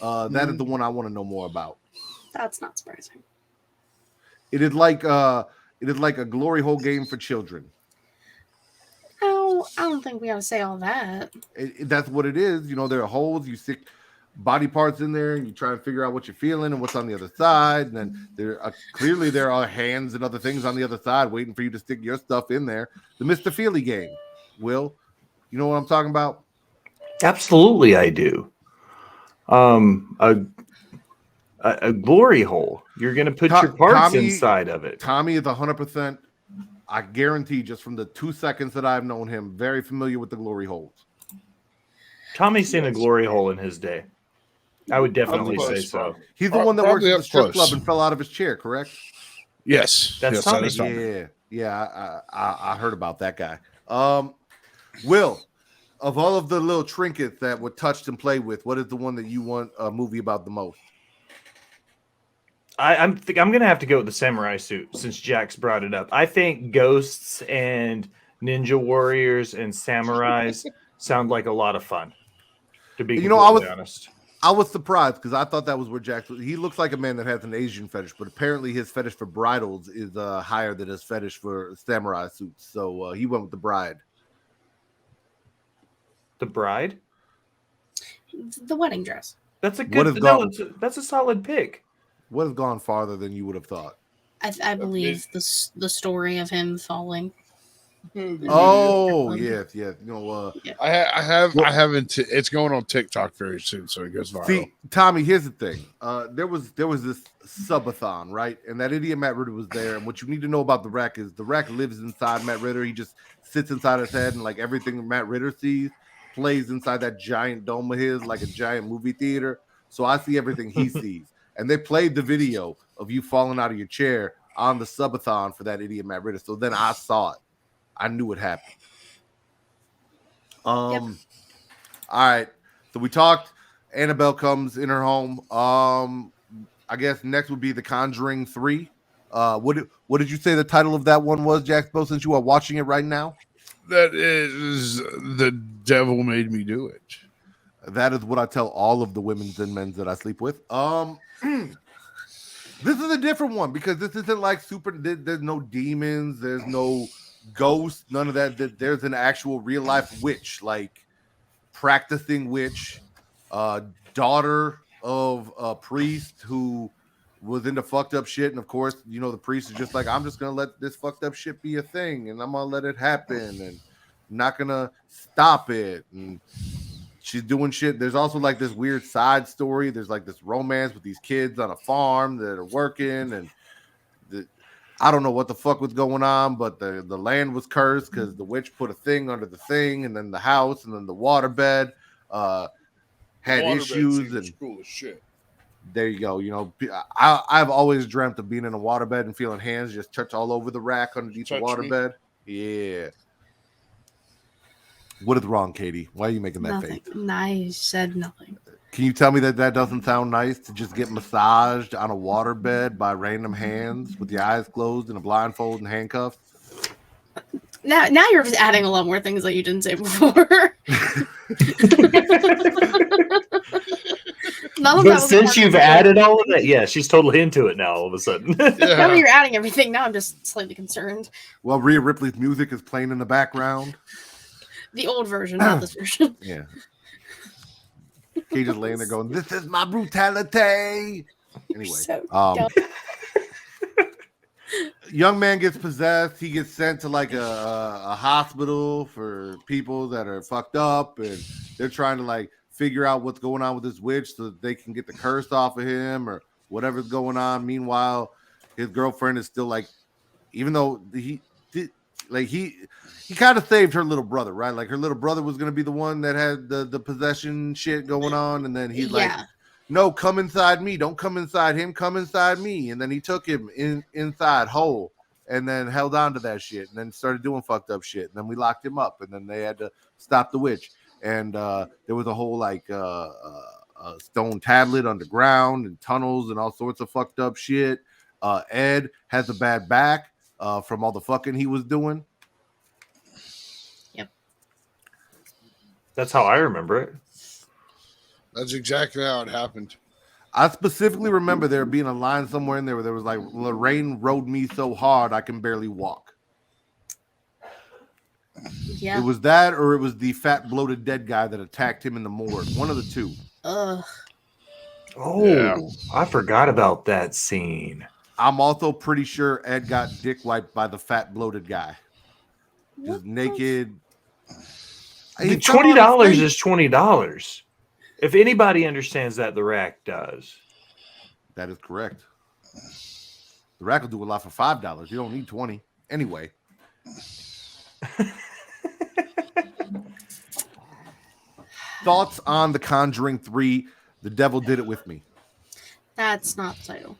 That is the one I want to know more about. That's not surprising. It is like a glory hole game for children. Oh, I don't think we gotta say all that. That's what it is. You know, there are holes. You stick body parts in there, and you try and figure out what you're feeling and what's on the other side. And then clearly there are hands and other things on the other side waiting for you to stick your stuff in there. The Mr. Feely game. Will, you know what I'm talking about? Absolutely, I do. A glory hole. You're going to put your parts inside of it. Tommy is 100%. I guarantee, just from the 2 seconds that I've known him, very familiar with the glory holes. Tommy's seen a glory hole in his day. I would definitely say so. He's the one that works Probably at the strip up club close. and fell out of his chair, correct? Yes. That's yes, Tommy. that is Tommy. Yeah. I heard about that guy. Will, of all of the little trinkets that were touched and played with, what is the one that you want a movie about the most? I'm going to have to go with the samurai suit since Jax brought it up. I think ghosts and ninja warriors and samurais sound like a lot of fun. To be I honest, I was surprised because I thought that was where Jack. He looks like a man that has an Asian fetish, but apparently his fetish for bridals is higher than his fetish for samurai suits. So he went with the bride. The bride? The wedding dress. That's a good. No, that's a solid pick. What has gone farther than you would have thought? I believe the story of him falling. Oh yes. You know, Yeah. I haven't. It's going on TikTok very soon, so it goes viral. See, Tommy, here's the thing. There was this subathon, right? And that idiot Matt Ritter was there. And what you need to know about the Riq is the Riq lives inside Matt Ritter. He just sits inside his head, and like everything Matt Ritter sees plays inside that giant dome of his, like a giant movie theater. So I see everything he sees. And they played the video of you falling out of your chair on the subathon for that idiot Matt Ritter. So then I saw it. I knew it happened. All right. So we talked. Annabelle comes in her home. I guess next would be The Conjuring 3. What did you say the title of that one was, Jack Spo, since you are watching it right now? That is The Devil Made Me Do It. That is what I tell all of the women's and men's that I sleep with. This is a different one because this isn't like there's no demons, there's no ghosts, none of that. There's an actual real life witch, like practicing witch, daughter of a priest who was into fucked up shit. And of course, you know, the priest is just like, I'm just gonna let this fucked up shit be a thing, and I'm gonna let it happen, and I'm not gonna stop it. And she's doing shit. There's also like this weird side story. There's like this romance with these kids on a farm that are working, and I don't know what the fuck was going on, but the land was cursed because the witch put a thing under the thing, and then the house, and then the waterbed had issues. And cool as shit. There you go. You know, I've always dreamt of being in a waterbed and feeling hands just touch all over the rack underneath the waterbed. Yeah. What is wrong, Katie? Why are you making that Nothing. face? I said nothing. Can you tell me that doesn't sound nice to just get massaged on a waterbed by random hands with your eyes closed and a blindfold and handcuffs? Now you're just adding a lot more things that you didn't say before. But since you've added all of that, yeah, she's totally into it now all of a sudden. Now that you're adding everything, now I'm just slightly concerned. Well, Rhea Ripley's music is playing in the background. The old version, not this version. Yeah. Kate just laying there going, "This is my brutality." Anyway, So young man gets possessed. He gets sent to like a hospital for people that are fucked up, and they're trying to like figure out what's going on with this witch so that they can get the curse off of him or whatever's going on. Meanwhile, his girlfriend is still like, even though he kind of saved her little brother, right? Like her little brother was going to be the one that had the possession shit going on. And then he's like, no, come inside me. Don't come inside him. Come inside me. And then he took him inside whole and then held on to that shit and then started doing fucked up shit. And then we locked him up and then they had to stop the witch. And there was a whole like stone tablet underground and tunnels and all sorts of fucked up shit. Ed has a bad back from all the fucking he was doing. That's how I remember it. That's exactly how it happened. I specifically remember there being a line somewhere in there where there was like, Lorraine rode me so hard I can barely walk. Yeah. It was that or it was the fat bloated dead guy that attacked him in the morgue. One of the two. Ugh. Oh, yeah. I forgot about that scene. I'm also pretty sure Ed got dick wiped by the fat bloated guy. Just naked. $20 is $20. If anybody understands that, the rack does. That is correct. The rack will do a lot for $5. You don't need 20. Anyway. Thoughts on The Conjuring 3, The Devil Did It With Me? That's not the title.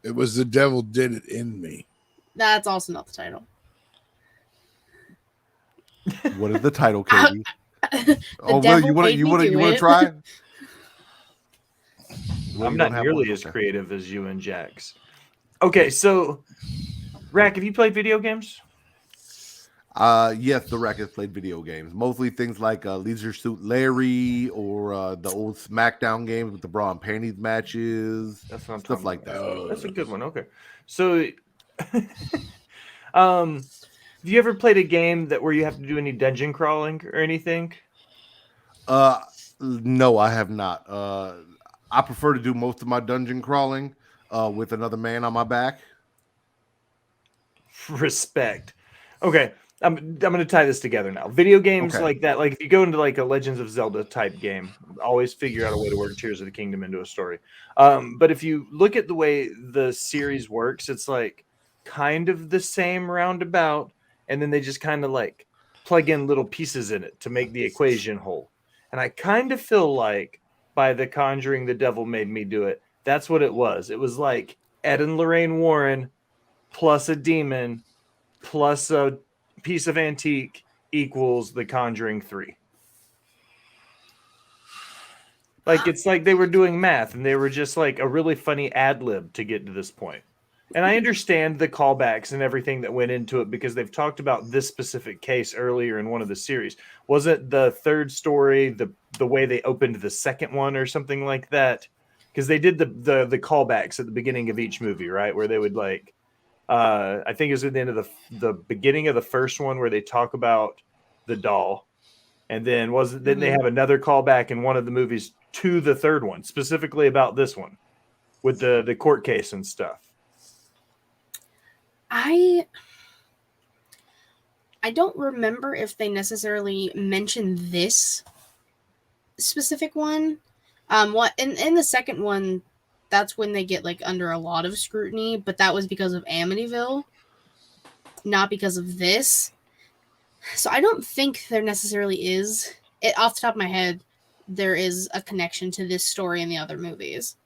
It was The Devil Did It In Me. That's also not the title. What is the title, Katie? Oh, well, you want to try? I'm not nearly as creative as you and Jax. Okay, so Rack, have you played video games? Yes, the Rack has played video games. Mostly things like Leisure Suit Larry or the old SmackDown games with the bra and panties matches. That's what I'm Stuff talking like about. that. That's a good one. Okay. So, have you ever played a game where you have to do any dungeon crawling or anything? No, I have not. I prefer to do most of my dungeon crawling with another man on my back. Respect. Okay. I'm going to tie this together now. Video games Okay. like that, like if you go into like a Legends of Zelda type game, always figure out a way to work Tears of the Kingdom into a story. But if you look at the way the series works, it's like kind of the same roundabout, and then they just kind of like plug in little pieces in it to make the equation whole. And I kind of feel like by The Conjuring, The Devil Made Me Do It, that's what it was. It was like Ed and Lorraine Warren plus a demon plus a piece of antique equals The Conjuring 3. Like it's like they were doing math and they were just like a really funny ad lib to get to this point. And I understand the callbacks and everything that went into it because they've talked about this specific case earlier in one of the series. Wasn't the third story the way they opened the second one or something like that? Because they did the callbacks at the beginning of each movie, right? Where they would like I think it was at the end of the beginning of the first one where they talk about the doll, and then they have another callback in one of the movies to the third one, specifically about this one with the court case and stuff. I don't remember if they necessarily mentioned this specific one. What in the second one, that's when they get like under a lot of scrutiny, but that was because of Amityville, not because of this. So I don't think there necessarily is. Off the top of my head, there is a connection to this story in the other movies.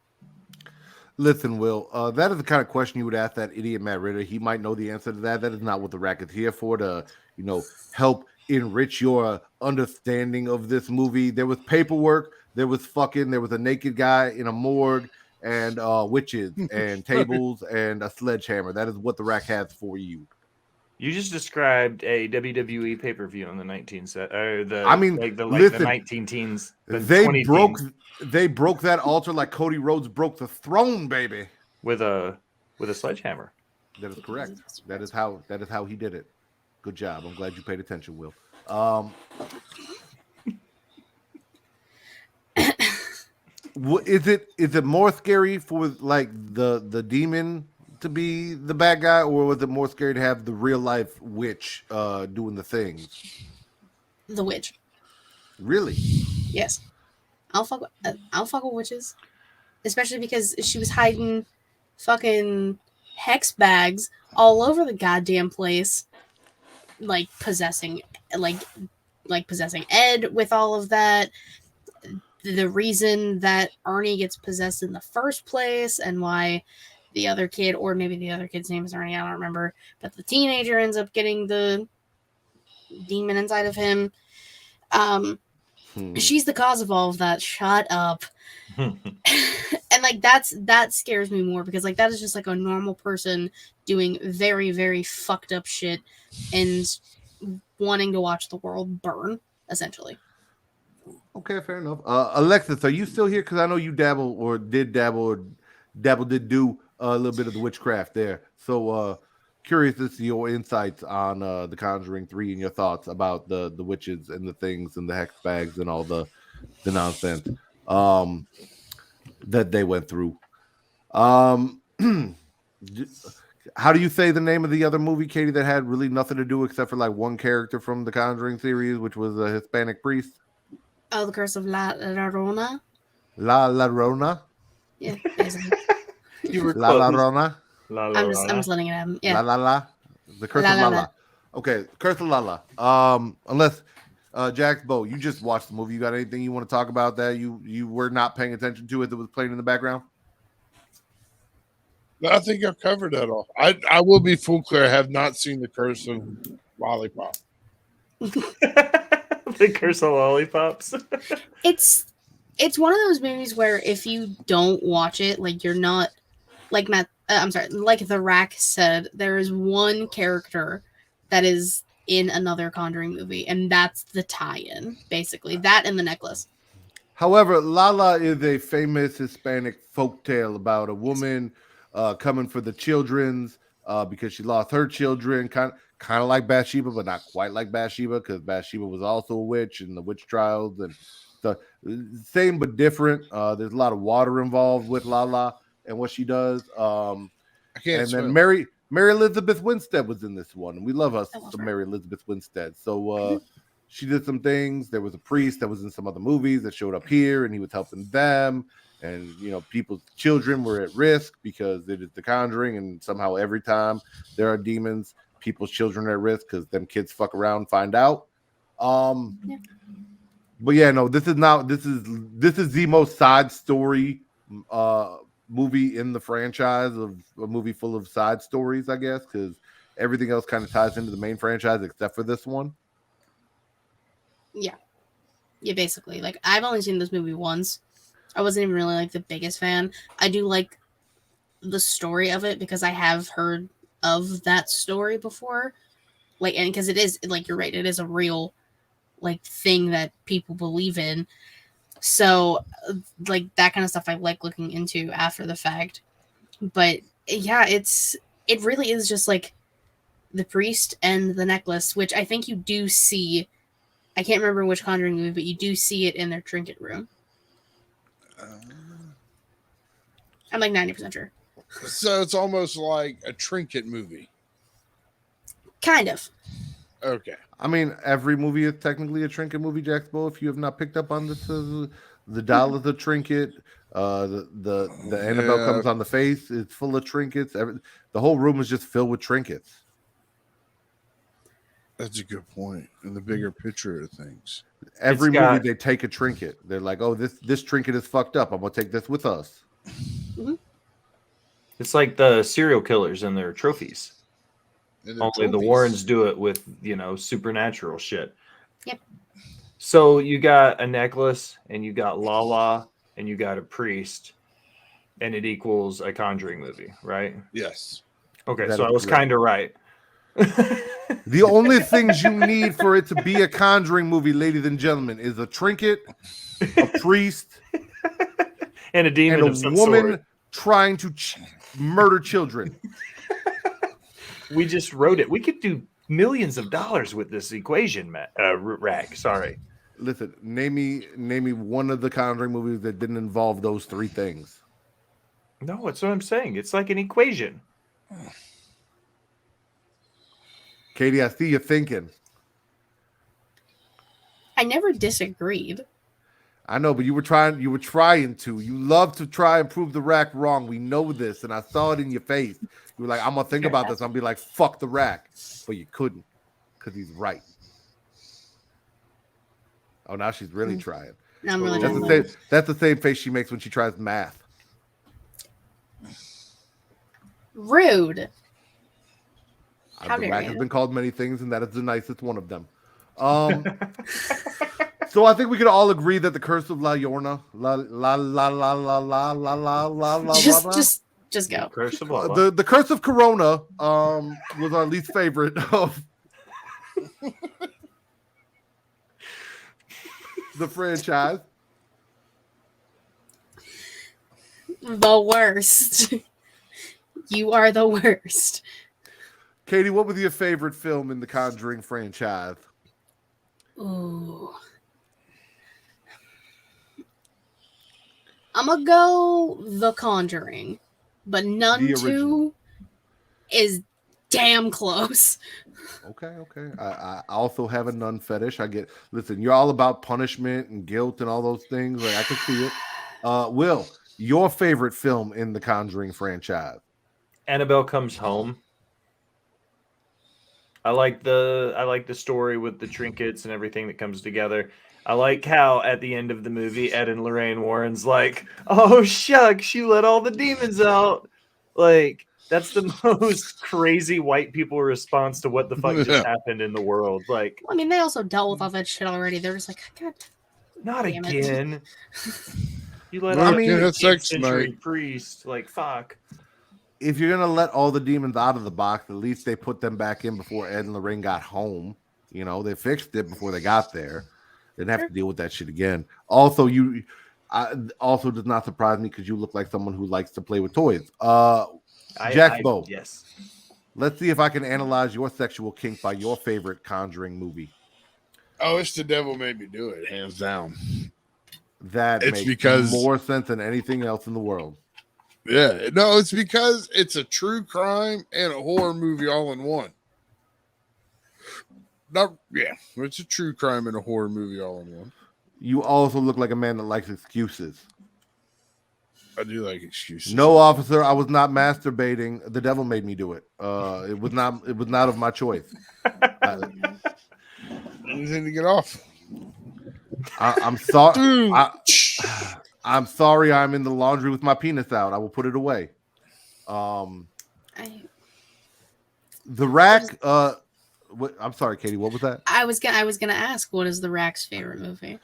Listen, Will, that is the kind of question you would ask that idiot Matt Ritter. He might know the answer to that. That is not what the Rack is here for, to, help enrich your understanding of this movie. There was paperwork, there was a naked guy in a morgue, and witches and tables and a sledgehammer. That is what the Rack has for you. You just described a WWE pay-per-view in the 19 teens. They broke that altar like Cody Rhodes broke the throne, baby. With a sledgehammer. That is correct. That is how he did it. Good job. I'm glad you paid attention, Will. Is it more scary for like the demon to be the bad guy, or was it more scary to have the real life witch doing the things? The witch. Really? Yes. I'll fuck with witches, especially because she was hiding fucking hex bags all over the goddamn place, like possessing Ed with all of that. The reason that Arnie gets possessed in the first place, and why the other kid, or maybe the other kid's name is Arnie, I don't remember, but the teenager ends up getting the demon inside of him. She's the cause of all of that. Shut up. And like that scares me more, because like that is just like a normal person doing very, very fucked up shit and wanting to watch the world burn, essentially. Okay, fair enough. Alexis, are you still here? Because I know you did do a little bit of the witchcraft there. So curious as to your insights on The Conjuring 3 and your thoughts about the witches and the things and the hex bags and all the nonsense that they went through. How do you say the name of the other movie, Katie, that had really nothing to do except for like one character from the Conjuring series, which was a Hispanic priest? Oh, The Curse of La Llorona. La Llorona? Yeah, basically. You were La Llorona? I'm just letting it happen. Yeah. La. The Curse of Lala. Okay, Curse of Lala. Unless Jack Bo, you just watched the movie. You got anything you want to talk about that you were not paying attention to as it was playing in the background? I think I've covered that all. I will be full clear. I have not seen The Curse of Lollipop. The Curse of Lollipops. It's one of those movies where if you don't watch it, like you're not like like the Rack said, there is one character that is in another Conjuring movie, and that's the tie-in, basically. That and the necklace. However, Lala is a famous Hispanic folktale about a woman coming for the children's because she lost her children, kind of like Bathsheba, but not quite like Bathsheba, because Bathsheba was also a witch in the witch trials, and the same but different. There's a lot of water involved with Lala and what she does. I can't. And then swim. Mary Elizabeth Winstead was in this one, and we love us some her. Mary Elizabeth Winstead. So she did some things. There was a priest that was in some other movies that showed up here, and he was helping them. And people's children were at risk because it is The Conjuring, and somehow every time there are demons, people's children are at risk because them kids fuck around and find out. But yeah, no, this is the most side story movie in the franchise, of a movie full of side stories, I guess, because everything else kind of ties into the main franchise except for this one. Yeah, basically. Like, I've only seen this movie once. I wasn't even really like the biggest fan. I do like the story of it because I have heard of that story before. Like, and because it is, like, you're right, it is a real, like, thing that people believe in. So, like, that kind of stuff I like looking into after the fact. But yeah, it really is just like the priest and the necklace, which I think you do see. I can't remember which Conjuring movie, but you do see it in their trinket room. I'm like 90% sure. So it's almost like a trinket movie. Kind of. Okay. I mean, every movie is technically a trinket movie, Jacksbo. If you have not picked up on this, the doll is a trinket. The Annabelle comes on the face. It's full of trinkets. The whole room is just filled with trinkets. That's a good point. In the bigger picture of things. Every movie they take a trinket. They're like, oh, this trinket is fucked up. I'm gonna take this with us. Mm-hmm. It's like the serial killers and their trophies. Only the Warrens do it with, supernatural shit. Yep. So you got a necklace, and you got Lala, and you got a priest, and it equals a Conjuring movie, right? Yes. Okay, so I was kind of right. The only things you need for it to be a Conjuring movie, ladies and gentlemen, is a trinket, a priest, and a demon, and a woman trying to murder children. We just wrote it. We could do millions of dollars with this equation, Rack. Sorry. Listen, name me one of the Conjuring movies that didn't involve those three things. No, that's what I'm saying. It's like an equation. Katie, I see you thinking. I never disagreed. I know, but you were trying to. You love to try and prove the Rack wrong. We know this, and I saw it in your face. You were like, I'm gonna think about this. I'll be like, fuck the Rack. But you couldn't, because he's right. Oh, now she's really trying. No, I'm really That's the same face she makes when she tries math. Rude. The Rack has been called many things, and that is the nicest one of them. So I think we can all agree that the Curse of La Llorona, just go. Curse of Lala. The Curse of Corona was our least favorite of the franchise. The worst. You are the worst. Katie, what was your favorite film in the Conjuring franchise? Ooh. I'm gonna go The Conjuring, but Nun 2 is damn close. Okay. I also have a nun fetish. Listen, you're all about punishment and guilt and all those things. Like, I can see it. Will, your favorite film in the Conjuring franchise? Annabelle Comes Home. I like the story with the trinkets and everything that comes together. I like how at the end of the movie, Ed and Lorraine Warren's like, "Oh shucks, she let all the demons out." Like, that's the most crazy white people response to what the fuck just happened in the world. Like, I mean, they also dealt with all that shit already. They're just like, God, not damn it. again. You let Well, out a that's 15th century priest. Like, fuck. if you're gonna let all the demons out of the box, at least they put them back in before Ed and Lorraine got home. You know, they fixed it before they got there. They didn't have to deal with that shit again. Also, also does not surprise me because you look like someone who likes to play with toys. Jackbo. Yes. Let's see if I can analyze your sexual kink by your favorite Conjuring movie. Oh, it's The Devil Made Me Do It, hands down. That It's makes because more sense than anything else in the world. Yeah, no, it's because it's a true crime and a horror movie all in one. It's a true crime and a horror movie all in one. You also look like a man that likes excuses. I do like excuses. No, officer, I was not masturbating. The devil made me do it. It was not of my choice. Anything to get off. I'm sorry. I'm sorry. I'm in the laundry with my penis out. I will put it away. The Rack. I'm sorry, Katie. What was that? I was gonna ask, what is the Rack's favorite movie?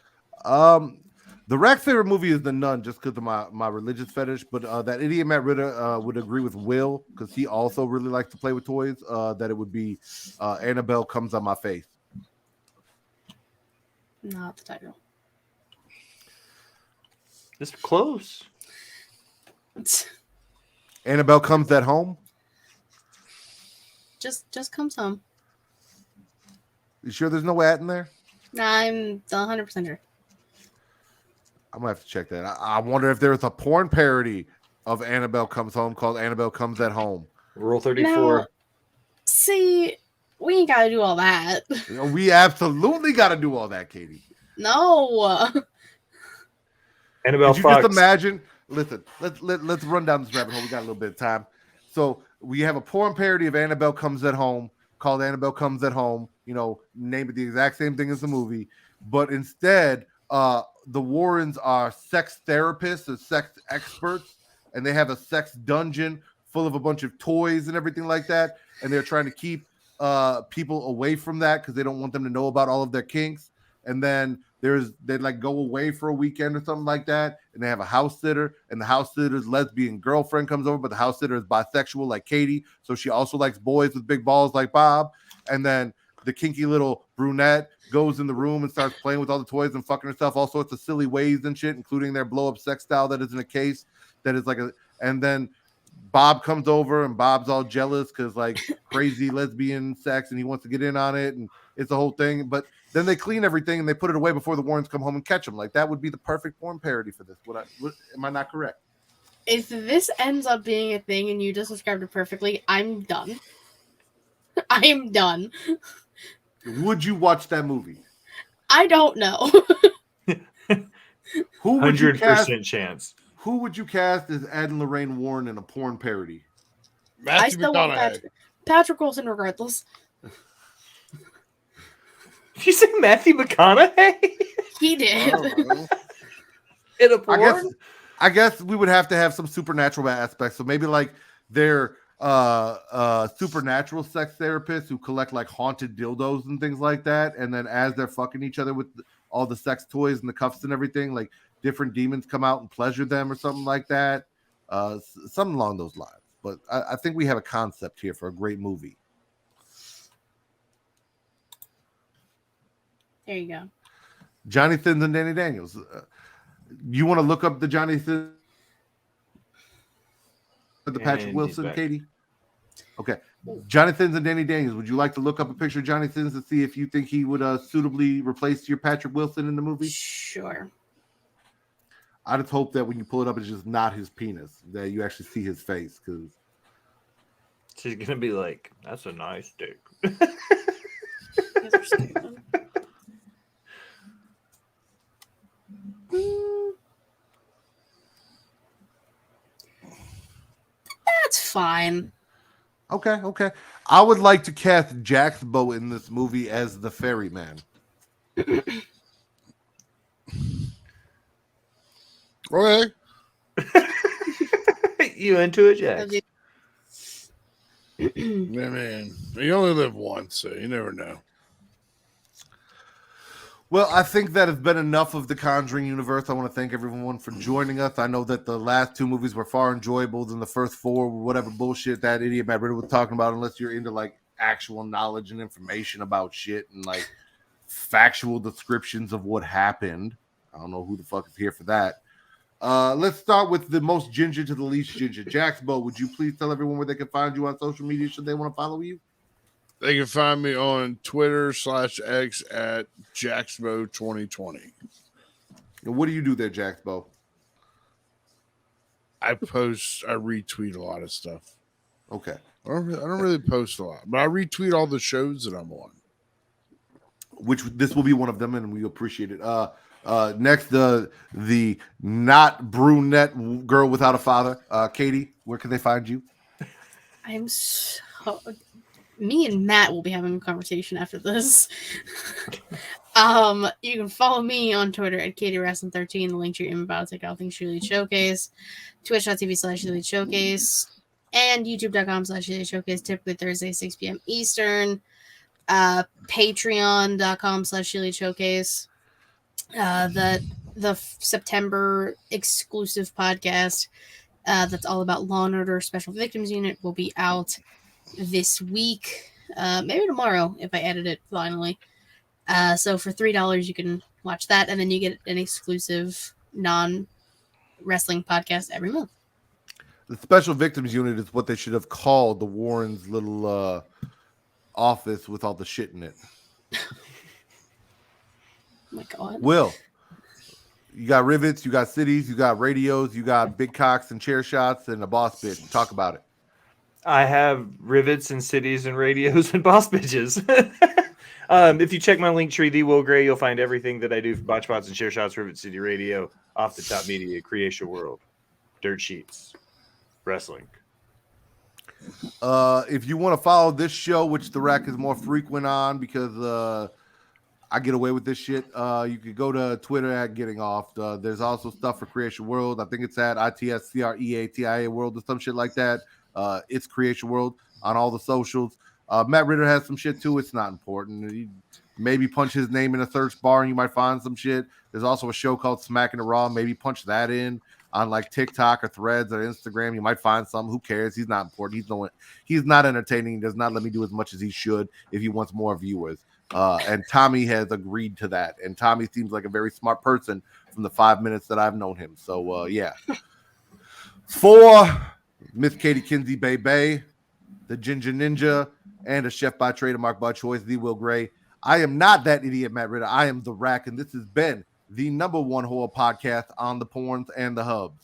The Rack's favorite movie is The Nun, just because of my religious fetish. But that idiot Matt Ritter would agree with Will because he also really likes to play with toys. That it would be Annabelle Comes on My Face. Not the title. It's close. Annabelle Comes at Home. Just comes home. You sure there's no at in there? Nah, I'm 100% sure. I'm gonna have to check that. I wonder if there's a porn parody of Annabelle Comes Home called Annabelle Comes at Home. Rule 34. Now, see, we ain't gotta do all that. We absolutely got to do all that, Katie. No. Annabelle Could you Fox. just imagine? Listen, let's run down this rabbit hole. We got a little bit of time. So we have a porn parody of Annabelle Comes at Home called Annabelle Comes at Home. You know, name it the exact same thing as the movie, but instead, the Warrens are sex therapists or sex experts, and they have a sex dungeon full of a bunch of toys and everything like that. And they're trying to keep people away from that because they don't want them to know about all of their kinks. And then they like go away for a weekend or something like that, and they have a house sitter, and the house sitter's lesbian girlfriend comes over, but the house sitter is bisexual like Katie, so she also likes boys with big balls like Bob. And then the kinky little brunette goes in the room and starts playing with all the toys and fucking herself all sorts of silly ways and shit, including their blow-up sex doll that is in a case that is like and then Bob comes over and Bob's all jealous because like crazy lesbian sex and he wants to get in on it, and it's the whole thing. But then they clean everything and they put it away before the Warrens come home and catch them. Like that would be the perfect porn parody for this. Am I not correct? If this ends up being a thing and you just described it perfectly, I'm done. I am done. Would you watch that movie? I don't know. Who would you cast? 100% chance. Who would you cast as Ed and Lorraine Warren in a porn parody? I still want Patrick Wilson regardless. Did you say Matthew McConaughey? He did. In a porn? I guess we would have to have some supernatural aspects. So maybe like they're supernatural sex therapists who collect like haunted dildos and things like that. And then as they're fucking each other with all the sex toys and the cuffs and everything, like different demons come out and pleasure them or something like that. Something along those lines. But I think we have a concept here for a great movie. There you go. Johnny Sins and Danny Daniels. You want to look up the Johnny Sins? The Patrick Wilson, Katie? Okay. Johnny Sins and Danny Daniels. Would you like to look up a picture of Johnny Sins to see if you think he would suitably replace your Patrick Wilson in the movie? Sure. I just hope that when you pull it up, it's just not his penis, that you actually see his face. Because she's going to be like, that's a nice dick. That's fine. Okay. I would like to cast Jaxbo in this movie as the ferryman. Okay. You into it, Jax? Yeah, man. You only live once, so you never know. Well, I think that has been enough of the Conjuring universe. I want to thank everyone for joining us. I know that the last 2 movies were far enjoyable than the first 4, whatever bullshit that idiot Matt Ritter was talking about, unless you're into like actual knowledge and information about shit and like factual descriptions of what happened. I don't know who the fuck is here for that. Let's start with the most ginger to the least ginger. Jaxbo, would you please tell everyone where they can find you on social media should they want to follow you? They can find me on Twitter/X at Jaxbo2020. And what do you do there, Jaxbo? I retweet a lot of stuff. Okay. I don't really post a lot, but I retweet all the shows that I'm on. Which this will be one of them, and we appreciate it. Next, the not brunette girl without a father, Katie. Where can they find you? Me and Matt will be having a conversation after this. You can follow me on Twitter at KatieWrestling13. The link to your inbox, take all things Elite Showcase, Twitch.tv/Elite Showcase, and YouTube.com/Elite Showcase. Typically Thursday 6 p.m. Eastern. Patreon.com/Elite Showcase. The September exclusive podcast that's all about Law and Order Special Victims Unit will be out this week, maybe tomorrow if I edit it finally. So for $3 you can watch that, and then you get an exclusive non-wrestling podcast every month. The Special Victims Unit is what they should have called the Warrens' little office with all the shit in it. Oh my God. Will, you got rivets, you got cities, you got radios, you got big cocks and chair shots and a boss bitch. Talk about it. I have rivets and cities and radios and boss bitches. If you check my link tree, The Will Gray, you'll find everything that I do for Botch Spots and Chair Shots, Rivet City Radio, Off the Top Media, Creation World, Dirt Sheets, Wrestling. If you want to follow this show, which the Rack is more frequent on because I get away with this shit, you could go to Twitter at Getting Off. There's also stuff for Creation World. I think it's at ITSCREATIA World or some shit like that. It's Creation World on all the socials. Matt Ritter has some shit too. It's not important. You maybe punch his name in a search bar and you might find some shit. There's also a show called Smacking the Raw. Maybe punch that in on like TikTok or Threads or Instagram. You might find some. Who cares? He's not important. He's not entertaining. He does not let me do as much as he should if he wants more viewers. And Tommy has agreed to that. And Tommy seems like a very smart person from the 5 minutes that I've known him. So yeah. For Miss Katie Kinsey Bay, the Ginger Ninja, and a chef by trademark by choice, The Will Gray. I am not that idiot, Matt Ritter. I am the Rack, and this has been the #1 horror podcast on the porns and the hubs.